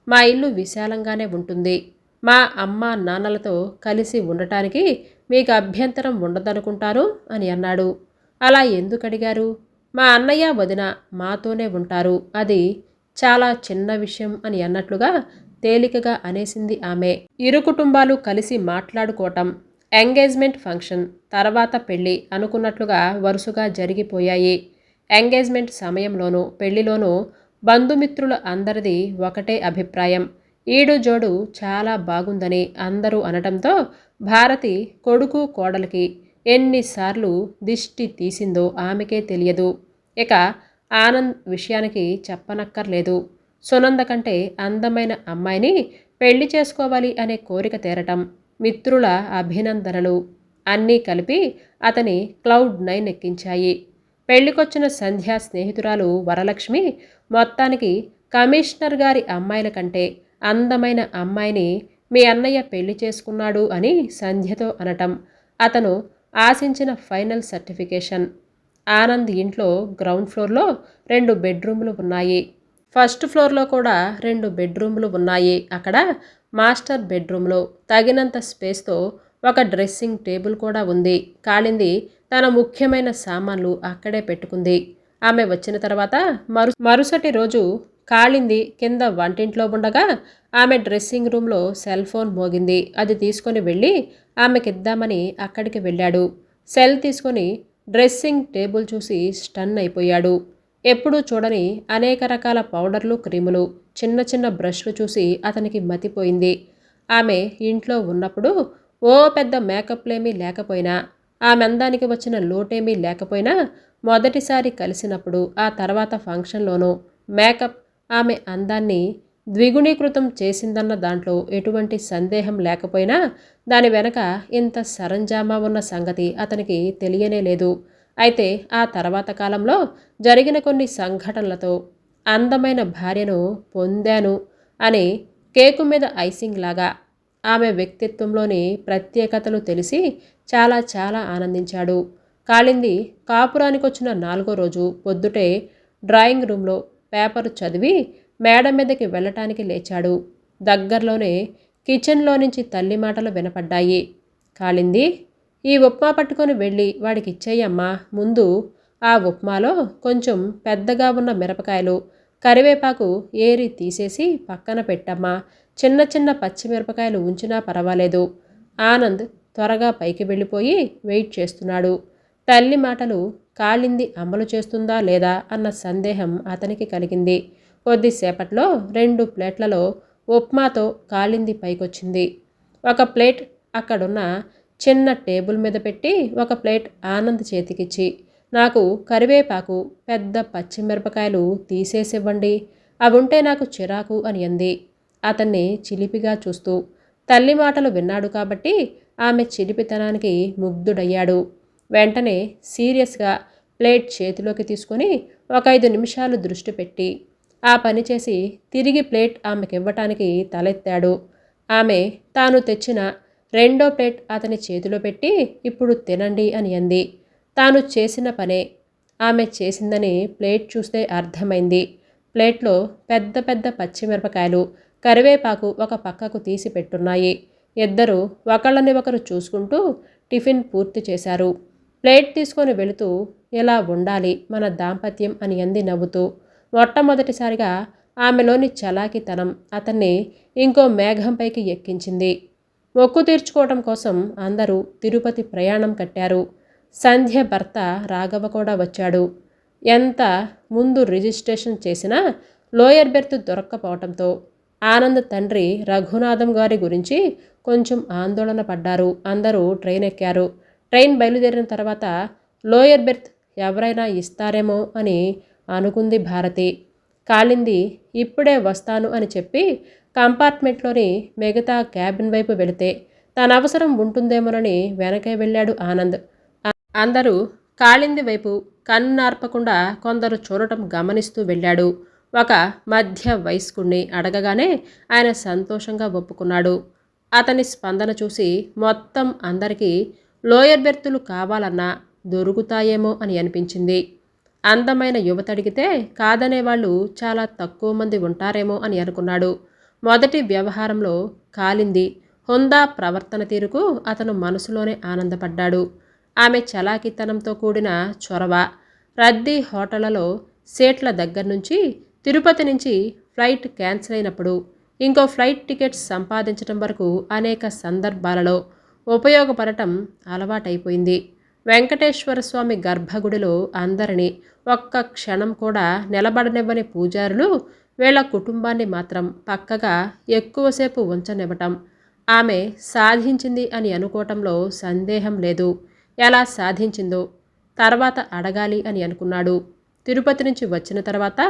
మా ఇల్లు విశాలంగానే ఉంటుంది. మా అమ్మ నాన్నలతో కలిసి ఉండటానికి మీకు అభ్యంతరం ఉండదనుకుంటాను అని అన్నాడు. అలా ఎందుకడిగారు? మా అన్నయ్య వదిన మాతోనే ఉంటారు. అది చాలా చిన్న విషయం అని అన్నట్లుగా తేలికగా అనేసింది ఆమె. ఇరు కుటుంబాలు కలిసి మాట్లాడుకోవటం, ఎంగేజ్మెంట్ ఫంక్షన్, తర్వాత పెళ్లి అనుకున్నట్లుగా వరుసగా జరిగిపోయాయి. ఎంగేజ్మెంట్ సమయంలోనూ పెళ్లిలోనూ బంధుమిత్రుల అందరిది ఒకటే అభిప్రాయం. ఈడు జోడు చాలా బాగుందని అందరూ అనటంతో భారతి కొడుకు కోడలికి ఎన్నిసార్లు దిష్టి తీసిందో ఆమెకే తెలియదు. ఇక ఆనంద్ విషయానికి చెప్పనక్కర్లేదు. సునంద కంటే అందమైన అమ్మాయిని పెళ్లి చేసుకోవాలి అనే కోరిక తీరటం, మిత్రుల అభినందనలు అన్నీ కలిపి అతని క్లౌడ్ 9 ఎక్కించాయి. పెళ్లికొచ్చిన సంధ్య స్నేహితురాలు వరలక్ష్మి మొత్తానికి కమిషనర్ గారి అమ్మాయిల కంటే అందమైన అమ్మాయిని మీ అన్నయ్య పెళ్లి చేసుకున్నాడు అని సంధ్యతో అనటం అతను ఆశించిన ఫైనల్ సర్టిఫికేషన్. ఆనంద్ ఇంట్లో గ్రౌండ్ ఫ్లోర్లో 2 బెడ్రూములు ఉన్నాయి. ఫస్ట్ ఫ్లోర్లో కూడా 2 బెడ్రూములు ఉన్నాయి. అక్కడ మాస్టర్ బెడ్రూమ్లో తగినంత స్పేస్తో ఒక డ్రెస్సింగ్ టేబుల్ కూడా ఉంది. కాళింది తన ముఖ్యమైన సామాన్లు అక్కడే పెట్టుకుంది. ఆమె వచ్చిన తర్వాత మరుసటి రోజు కాళింది కింద వంటింట్లో ఉండగా ఆమె డ్రెస్సింగ్ రూమ్లో సెల్ ఫోన్ మోగింది. అది తీసుకొని వెళ్ళి ఆమెకిద్దామని అక్కడికి వెళ్ళాడు. సెల్ తీసుకొని డ్రెస్సింగ్ టేబుల్ చూసి స్టన్ అయిపోయాడు. ఎప్పుడూ చూడని అనేక రకాల పౌడర్లు, క్రీములు, చిన్న చిన్న బ్రష్లు చూసి అతనికి మతిపోయింది. ఆమె ఇంట్లో ఉన్నప్పుడు ఓ పెద్ద మేకప్లేమీ లేకపోయినా, ఆమె అందానికి వచ్చిన లోటేమీ లేకపోయినా, మొదటిసారి కలిసినప్పుడు ఆ తర్వాత ఫంక్షన్లోనూ మేకప్ ఆమె అందాన్ని ద్విగుణీకృతం చేసిందన్న దాంట్లో ఎటువంటి సందేహం లేకపోయినా దాని వెనక ఇంత సరంజామా ఉన్న సంగతి అతనికి తెలియనే లేదు. అయితే ఆ తర్వాత కాలంలో జరిగిన కొన్ని సంఘటనలతో అందమైన భార్యను పొందాను అని కేకు మీద ఐసింగ్ లాగా ఆమె వ్యక్తిత్వంలోని ప్రత్యేకతలు తెలిసి చాలా చాలా ఆనందించాడు. కాళింది కాపురానికొచ్చిన 4వ రోజు పొద్దుటే డ్రాయింగ్ రూమ్లో పేపరు చదివి మేడ మీదకి వెళ్ళటానికి లేచాడు. దగ్గరలోనే కిచెన్లో నుంచి తల్లి మాటలు వినపడ్డాయి. కాళింది, ఈ ఉప్మా పట్టుకొని వెళ్ళి వాడికి ఇచ్చేయమ్మా. ముందు ఆ ఉప్మాలో కొంచెం పెద్దగా ఉన్న మిరపకాయలు, కరివేపాకు ఏరి తీసేసి పక్కన పెట్టమ్మా. చిన్న చిన్న పచ్చిమిరపకాయలు ఉంచినా పర్వాలేదు. ఆనంద్ త్వరగా పైకి వెళ్ళిపోయి వెయిట్ చేస్తున్నాడు. తల్లి మాటలు కాళింది అమలు చేస్తుందా లేదా అన్న సందేహం అతనికి కలిగింది. కొద్దిసేపట్లో 2 ప్లేట్లలో ఉప్మాతో కాళింది పైకొచ్చింది. ఒక ప్లేట్ అక్కడున్న చిన్న టేబుల్ మీద పెట్టి ఒక ప్లేట్ ఆనంద్ చేతికిచ్చి, నాకు కరివేపాకు, పెద్ద పచ్చిమిరపకాయలు తీసేసివ్వండి, అవుంటే నాకు చిరాకు అని అంది. అతన్ని చిలిపిగా చూస్తూ. తల్లి మాటలు విన్నాడు కాబట్టి ఆమె చిలిపితనానికి ముగ్ధుడయ్యాడు. వెంటనే సీరియస్గా ప్లేట్ చేతిలోకి తీసుకొని ఒక 5 నిమిషాలు దృష్టి పెట్టి ఆ పని చేసి తిరిగి ప్లేట్ ఆమెకివ్వటానికి తలెత్తాడు. ఆమె తాను తెచ్చిన 2వ ప్లేట్ అతని చేతిలో పెట్టి ఇప్పుడు తినండి అని అంది. తాను చేసిన పనే ఆమె చేసిందని ప్లేట్ చూస్తే అర్థమైంది. ప్లేట్లో పెద్ద పెద్ద పచ్చిమిరపకాయలు, కరివేపాకు ఒక పక్కకు తీసి పెట్టున్నాయి. ఇద్దరు ఒకళ్ళని ఒకరు చూసుకుంటూ టిఫిన్ పూర్తి చేశారు. ప్లేట్ తీసుకొని వెళుతూ ఇలా ఉండాలి మన దాంపత్యం అని అంది నవ్వుతూ. మొట్టమొదటిసారిగా ఆమెలోని చలాకితనం అతన్ని ఇంకో మేఘంపైకి ఎక్కించింది. మొక్కు తీర్చుకోవటం కోసం అందరూ తిరుపతి ప్రయాణం కట్టారు. సంధ్య భర్త రాఘవ కూడా వచ్చాడు. ఎంత ముందు రిజిస్ట్రేషన్ చేసినా లోయర్ బెర్త్ దొరక్కపోవటంతో ఆనంద్ తండ్రి రఘునాథం గారి గురించి కొంచెం ఆందోళన పడ్డారు. అందరూ ట్రైన్ ఎక్కారు. ట్రైన్ బయలుదేరిన తర్వాత లోయర్ బెర్త్ ఎవరైనా ఇస్తారేమో అని అనుకుంది భారతి. కాళింది ఇప్పుడే వస్తాను అని చెప్పి కంపార్ట్మెంట్లోని మిగతా క్యాబిన్ వైపు వెళితే తన అవసరం ఉంటుందేమోనని వెనకే వెళ్ళాడు ఆనంద్. అందరూ కాళింది వైపు కన్నార్పకుండా కొందరు చూడటం గమనిస్తూ వెళ్ళాడు. ఒక మధ్య వయస్కుణ్ణి అడగగానే ఆయన సంతోషంగా ఒప్పుకున్నాడు. అతని స్పందన చూసి మొత్తం అందరికీ లోయర్ బెర్తులు కావాలన్నా దొరుకుతాయేమో అని అనిపించింది. అందమైన యువత అడిగితే కాదనేవాళ్ళు చాలా తక్కువ మంది ఉంటారేమో అని అనుకున్నాడు. మొదటి వ్యవహారంలో కాలింది హుందా ప్రవర్తన తీరుకు అతను మనసులోనే ఆనందపడ్డాడు. ఆమె చలాకితనంతో కూడిన చొరవ, రద్దీ హోటళ్లలో సీట్ల దగ్గర నుంచి, తిరుపతి నుంచి ఫ్లైట్ క్యాన్సిల్ అయినప్పుడు ఇంకో ఫ్లైట్ టికెట్స్ సంపాదించడం వరకు అనేక సందర్భాలలో ఉపయోగపడటం అలవాటైపోయింది. వెంకటేశ్వర స్వామి గర్భగుడిలో అందరినీ ఒక్క క్షణం కూడా నిలబడనివ్వని పూజారులు వీళ్ళ కుటుంబాన్ని మాత్రం పక్కగా ఎక్కువసేపు ఉంచనివ్వటం ఆమె సాధించింది అని అనుకోవటంలో సందేహం లేదు. ఎలా సాధించిందో తర్వాత అడగాలి అని అనుకున్నాడు. తిరుపతి నుంచి వచ్చిన తర్వాత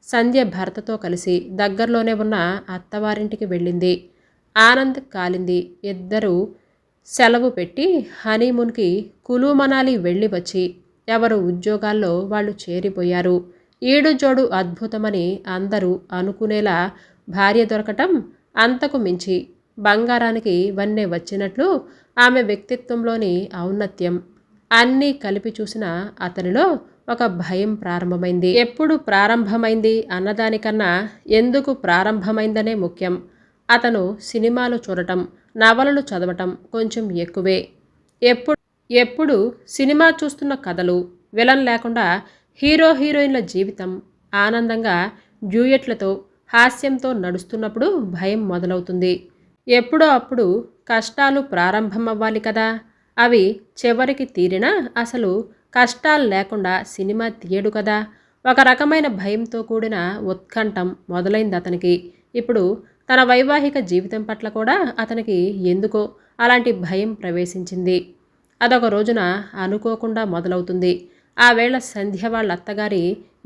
సంధ్య భర్తతో కలిసి దగ్గరలోనే ఉన్న అత్తవారింటికి వెళ్ళింది. ఆనంద్ కాలింది ఇద్దరూ సెలవు పెట్టి హనీమూన్కి కులు మనాలి వెళ్ళి వచ్చి ఎవరు ఉద్యోగాల్లో వాళ్ళు చేరిపోయారు. ఈడు జోడు అద్భుతమని అందరూ అనుకునేలా భార్య దొరకటం, అంతకు మించి బంగారానికి వన్నె వచ్చినట్లు ఆమె వ్యక్తిత్వంలోని ఔన్నత్యం అన్నీ కలిపి చూసిన అతనిలో ఒక భయం ప్రారంభమైంది. ఎప్పుడు ప్రారంభమైంది అన్నదానికన్నా ఎందుకు ప్రారంభమైందనే ముఖ్యం. అతను సినిమాలు చూడటం, నవలలు చదవటం కొంచెం ఎక్కువే. ఎప్పుడు సినిమా చూస్తున్న కథలు, విలన్ లేకుండా హీరో హీరోయిన్ల జీవితం ఆనందంగా డ్యూయెట్లతో హాస్యంతో నడుస్తున్నప్పుడు భయం మొదలవుతుంది. ఎప్పుడో అప్పుడు కష్టాలు ప్రారంభమవ్వాలి కదా, అవి చివరికి తీరినా అసలు కష్టాలు లేకుండా సినిమా తీయడు కదా. ఒక రకమైన భయంతో కూడిన ఉత్కంఠం మొదలైంది అతనికి. ఇప్పుడు తన వైవాహిక జీవితం పట్ల కూడా అతనికి ఎందుకో అలాంటి భయం ప్రవేశించింది. అదొక రోజున అనుకోకుండా మొదలవుతుంది. ఆ వేళ సంధ్య వాళ్ళ అత్తగారి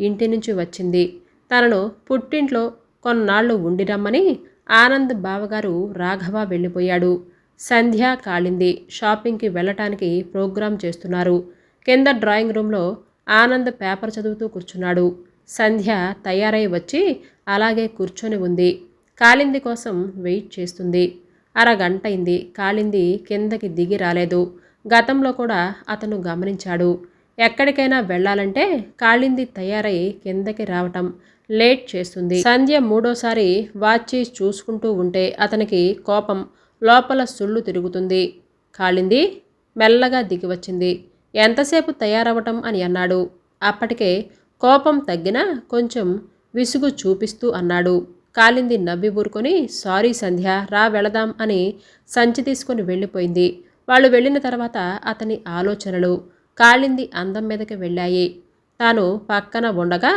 ఇంటి నుంచి వచ్చింది. తనను పుట్టింట్లో కొన్నాళ్ళు ఉండిరమ్మని ఆనంద్ బావగారు రాఘవ వెళ్ళిపోయాడు. సంధ్య కాళింది షాపింగ్కి వెళ్ళటానికి ప్రోగ్రాం చేస్తున్నారు. కింద డ్రాయింగ్ రూమ్లో ఆనంద్ పేపర్ చదువుతూ కూర్చున్నాడు. సంధ్య తయారై వచ్చి అలాగే కూర్చొని ఉంది. కాళింది కోసం వెయిట్ చేస్తుంది. అరగంటైంది. కాళింది కిందకి దిగి రాలేదు. గతంలో కూడా అతను గమనించాడు. ఎక్కడికైనా వెళ్ళాలంటే కాళింది తయారై కిందకి రావటం లేట్ చేస్తుంది. సంధ్య మూడోసారి వాచి చూసుకుంటూ ఉంటే అతనికి కోపం లోపల సుళ్ళు తిరుగుతుంది. కాళింది మెల్లగా దిగివచ్చింది. ఎంతసేపు తయారవటం అని అన్నాడు. అప్పటికే కోపం తగ్గినా కొంచెం విసుగు చూపిస్తూ అన్నాడు. కాళింది నవ్వి ఊరుకొని సారీ సంధ్య, రా వెళదాం అని సంచి తీసుకొని వెళ్ళిపోయింది. వాళ్ళు వెళ్ళిన తర్వాత అతని ఆలోచనలు కాళింది అందం మీదకి వెళ్ళాయి. తాను పక్కన ఉండగా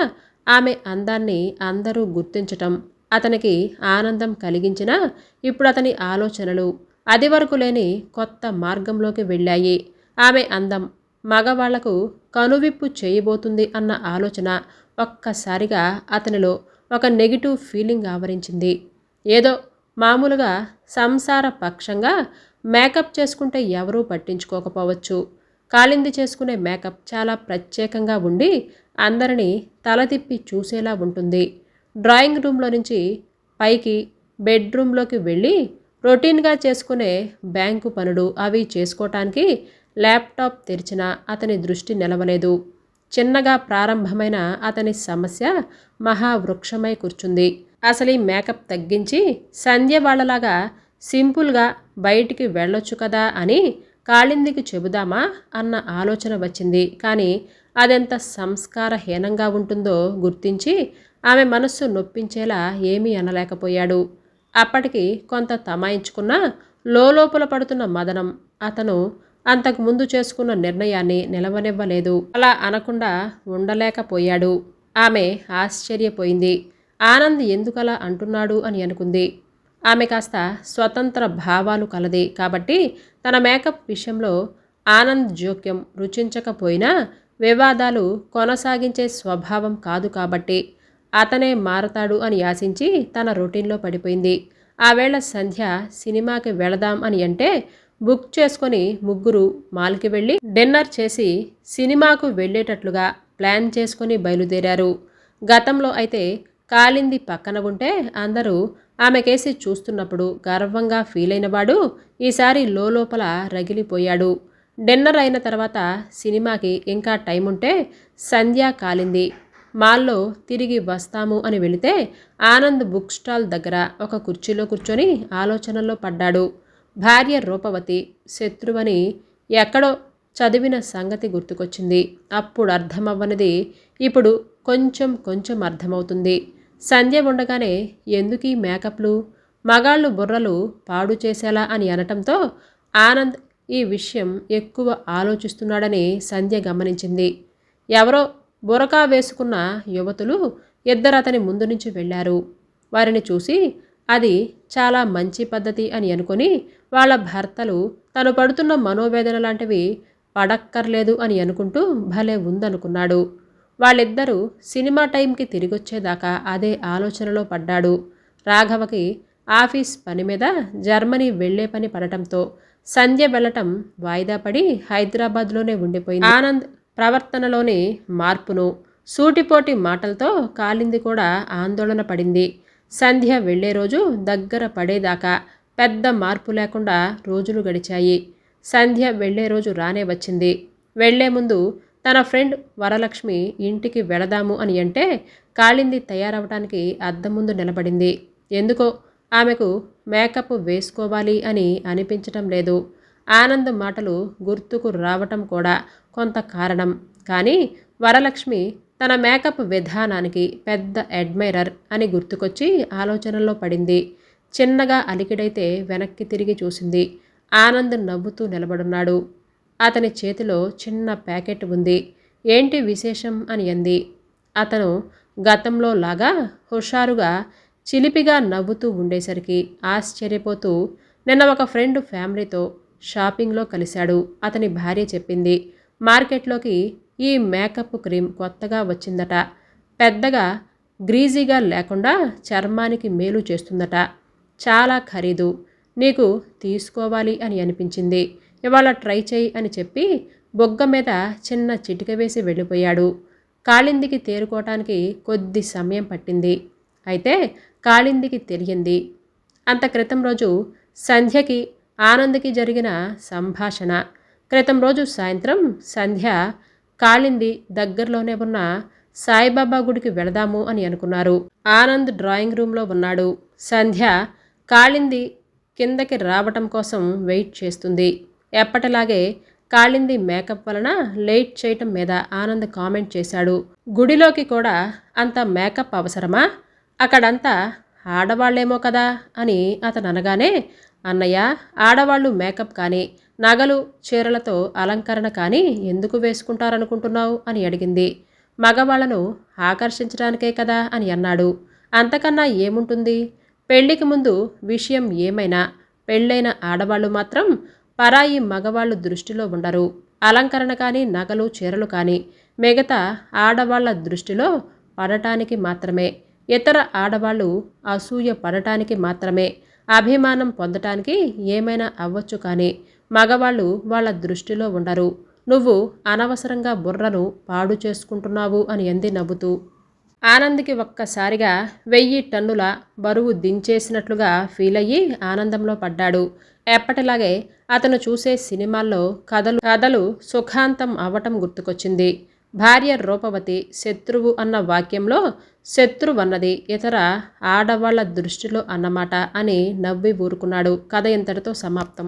ఆమె అందాన్ని అందరూ గుర్తించటం అతనికి ఆనందం కలిగించినా ఇప్పుడు అతని ఆలోచనలు అది వరకు లేని కొత్త మార్గంలోకి వెళ్ళాయి. ఆమె అందం మగవాళ్లకు కనువిప్పు చేయబోతుంది అన్న ఆలోచన ఒక్కసారిగా అతనిలో ఒక నెగిటివ్ ఫీలింగ్ ఆవరించింది. ఏదో మామూలుగా సంసార పక్షంగా మేకప్ చేసుకుంటే ఎవరూ పట్టించుకోకపోవచ్చు. కాళింది చేసుకునే మేకప్ చాలా ప్రత్యేకంగా ఉండి అందరినీ తల తిప్పి చూసేలా ఉంటుంది. డ్రాయింగ్ రూమ్లో నుంచి పైకి బెడ్రూమ్లోకి వెళ్ళి రొటీన్గా చేసుకునే బ్యాంకు పనులు అవి చేసుకోవటానికి ల్యాప్టాప్ తెరిచినా అతని దృష్టి నిలవలేదు. చిన్నగా ప్రారంభమైన అతని సమస్య మహావృక్షమై కూర్చుంది. అసలు ఈ మేకప్ తగ్గించి సంధ్య వాళ్ళలాగా సింపుల్గా బయటికి వెళ్ళొచ్చు కదా అని కాళిందికి చెబుదామా అన్న ఆలోచన వచ్చింది. కానీ అదెంత సంస్కారహీనంగా ఉంటుందో గుర్తించి ఆమె మనస్సు నొప్పించేలా ఏమీ అనలేకపోయాడు. అప్పటికి కొంత తమాయించుకున్నా లోపల పడుతున్న మదనం అతను అంతకుముందు చేసుకున్న నిర్ణయాన్ని నిలవనివ్వలేదు. అలా అనకుండా ఉండలేకపోయాడు. ఆమె ఆశ్చర్యపోయింది. ఆనంద్ ఎందుకలా అంటున్నాడు అని అనుకుంది. ఆమె కాస్త స్వతంత్ర భావాలు కలది కాబట్టి తన మేకప్ విషయంలో ఆనంద్ జోక్యం రుచించకపోయినా వివాదాలు కొనసాగించే స్వభావం కాదు కాబట్టి అతనే మారతాడు అని ఆశించి తన రొటీన్లో పడిపోయింది. ఆ వేళ సంధ్య సినిమాకి వెళదాం అని అంటే బుక్ చేసుకొని ముగ్గురు మాల్కి వెళ్ళి డిన్నర్ చేసి సినిమాకు వెళ్ళేటట్లుగా ప్లాన్ చేసుకొని బయలుదేరారు. గతంలో అయితే కాళింది పక్కన ఉంటే అందరూ ఆమెకేసి చూస్తున్నప్పుడు గర్వంగా ఫీల్ అయినవాడు ఈసారి లోపల రగిలిపోయాడు. డిన్నర్ అయిన తర్వాత సినిమాకి ఇంకా టైం ఉంటే సంధ్య కాలింది మాల్లో తిరిగి వస్తాము అని వెళితే ఆనంద్ బుక్ స్టాల్ దగ్గర ఒక కుర్చీలో కూర్చొని ఆలోచనల్లో పడ్డాడు. భార్య రూపవతి శత్రువని ఎక్కడో చదివిన సంగతి గుర్తుకొచ్చింది. అప్పుడు అర్థమవ్వనిది ఇప్పుడు కొంచెం కొంచెం అర్థమవుతుంది. సంధ్య ఉండగానే ఎందుకీ మేకప్లు, మగాళ్ళు బుర్రలు పాడు చేసేలా అని అనటంతో ఆనంద్ ఈ విషయం ఎక్కువ ఆలోచిస్తున్నాడని సంధ్య గమనించింది. ఎవరో బురకా వేసుకున్న యువతులు ఇద్దరు అతని ముందు నుంచి వెళ్ళారు. వారిని చూసి అది చాలా మంచి పద్ధతి అని అనుకొని వాళ్ళ భర్తలు తను పడుతున్న మనోవేదన లాంటివి పడక్కర్లేదు అని అనుకుంటూ భలే ఉందనుకున్నాడు. వాళ్ళిద్దరూ సినిమా టైంకి తిరిగొచ్చేదాకా అదే ఆలోచనలో పడ్డాడు. రాఘవకి ఆఫీస్ పని మీద జర్మనీ వెళ్లే పని పడటంతో సంధ్య వెళ్ళటం వాయిదా పడి హైదరాబాద్లోనే ఉండిపోయింది. ఆనంద్ ప్రవర్తనలోని మార్పును, సూటిపోటి మాటలతో కాలింది కూడా ఆందోళన పడింది. సంధ్య వెళ్లే రోజు దగ్గర పడేదాకా పెద్ద మార్పు లేకుండా రోజులు గడిచాయి. సంధ్య వెళ్లే రోజు రానే వచ్చింది. వెళ్లే ముందు తన ఫ్రెండ్ వరలక్ష్మి ఇంటికి వెళదాము అని అంటే కాళింది తయారవటానికి అద్దం ముందు నిలబడింది. ఎందుకో ఆమెకు మేకప్ వేసుకోవాలి అని అనిపించటం లేదు. ఆనంద్ మాటలు గుర్తుకు రావటం కూడా కొంత కారణం. కానీ వరలక్ష్మి తన మేకప్ విధానానికి పెద్ద అడ్మైరర్ అని గుర్తుకొచ్చి ఆలోచనల్లో పడింది. చిన్నగా అలికిడైతే వెనక్కి తిరిగి చూసింది. ఆనంద్ నవ్వుతూ నిలబడున్నాడు. అతని చేతిలో చిన్న ప్యాకెట్ ఉంది. ఏంటి విశేషం అని అంది. అతను గతంలో లాగా హుషారుగా చిలిపిగా నవ్వుతూ ఉండేసరికి ఆశ్చర్యపోతూ నిన్న ఒక ఫ్రెండ్ ఫ్యామిలీతో షాపింగ్లో కలిశాడు. అతని భార్య చెప్పింది. మార్కెట్లోకి ఈ మేకప్ క్రీమ్ కొత్తగా వచ్చిందట. పెద్దగా గ్రీజీగా లేకుండా చర్మానికి మేలు చేస్తుందట. చాలా ఖరీదు. నీకు తీసుకోవాలి అని అనిపించింది. ఇవాళ ట్రై చేయి అని చెప్పి బొగ్గ మీద చిన్న చిటిక వేసి వెళ్ళిపోయాడు. కాళిందికి తేరుకోవటానికి కొద్ది సమయం పట్టింది. అయితే కాళిందికి తెలియంది. అంత క్రితం రోజు సంధ్యకి ఆనంద్కి జరిగిన సంభాషణ. క్రితం రోజు సాయంత్రం సంధ్య కాళింది దగ్గరలోనే ఉన్న సాయిబాబా గుడికి వెళదాము అని అనుకున్నారు. ఆనంద్ డ్రాయింగ్ రూమ్లో ఉన్నాడు. సంధ్య కాళింది కిందకి రావటం కోసం వెయిట్ చేస్తుంది. ఎప్పటిలాగే కాళింది మేకప్ వలన లేట్ చేయటం మీద ఆనంద్ కామెంట్ చేశాడు. గుడిలోకి కూడా అంత మేకప్ అవసరమా? అక్కడంతా ఆడవాళ్లేమో కదా అని అతను అనగానే, అన్నయ్య, ఆడవాళ్ళు మేకప్ కానీ నగలు చీరలతో అలంకరణ కానీ ఎందుకు వేసుకుంటారనుకుంటున్నావు అని అడిగింది. మగవాళ్లను ఆకర్షించడానికే కదా అని అన్నాడు. అంతకన్నా ఏముంటుంది? పెళ్లికి ముందు విషయం ఏమైనా పెళ్ళైన ఆడవాళ్ళు మాత్రం పరాయి మగవాళ్ళు దృష్టిలో ఉండరు. అలంకరణ కానీ నగలు చీరలు కానీ మిగతా ఆడవాళ్ల దృష్టిలో పడటానికి మాత్రమే. ఇతర ఆడవాళ్ళు అసూయ పడటానికి మాత్రమే. అభిమానం పొందటానికి ఏమైనా అవ్వచ్చు కానీ మగవాళ్ళు వాళ్ళ దృష్టిలో ఉండరు. నువ్వు అనవసరంగా బుర్రను పాడు చేసుకుంటున్నావు అని అంది నవ్వుతూ. ఆనంద్కి ఒక్కసారిగా 1000 టన్నుల బరువు దించేసినట్లుగా ఫీల్ అయ్యి ఆనందంలో పడ్డాడు. ఎప్పటిలాగే అతను చూసే సినిమాల్లో కథలు సుఖాంతం అవ్వటం గుర్తుకొచ్చింది. భార్య రూపవతి శత్రువు అన్న వాక్యంలో శత్రువన్నది ఇతర ఆడవాళ్ల దృష్టిలో అన్నమాట అని నవ్వి ఊరుకున్నాడు. కథ ఇంతటితో సమాప్తం.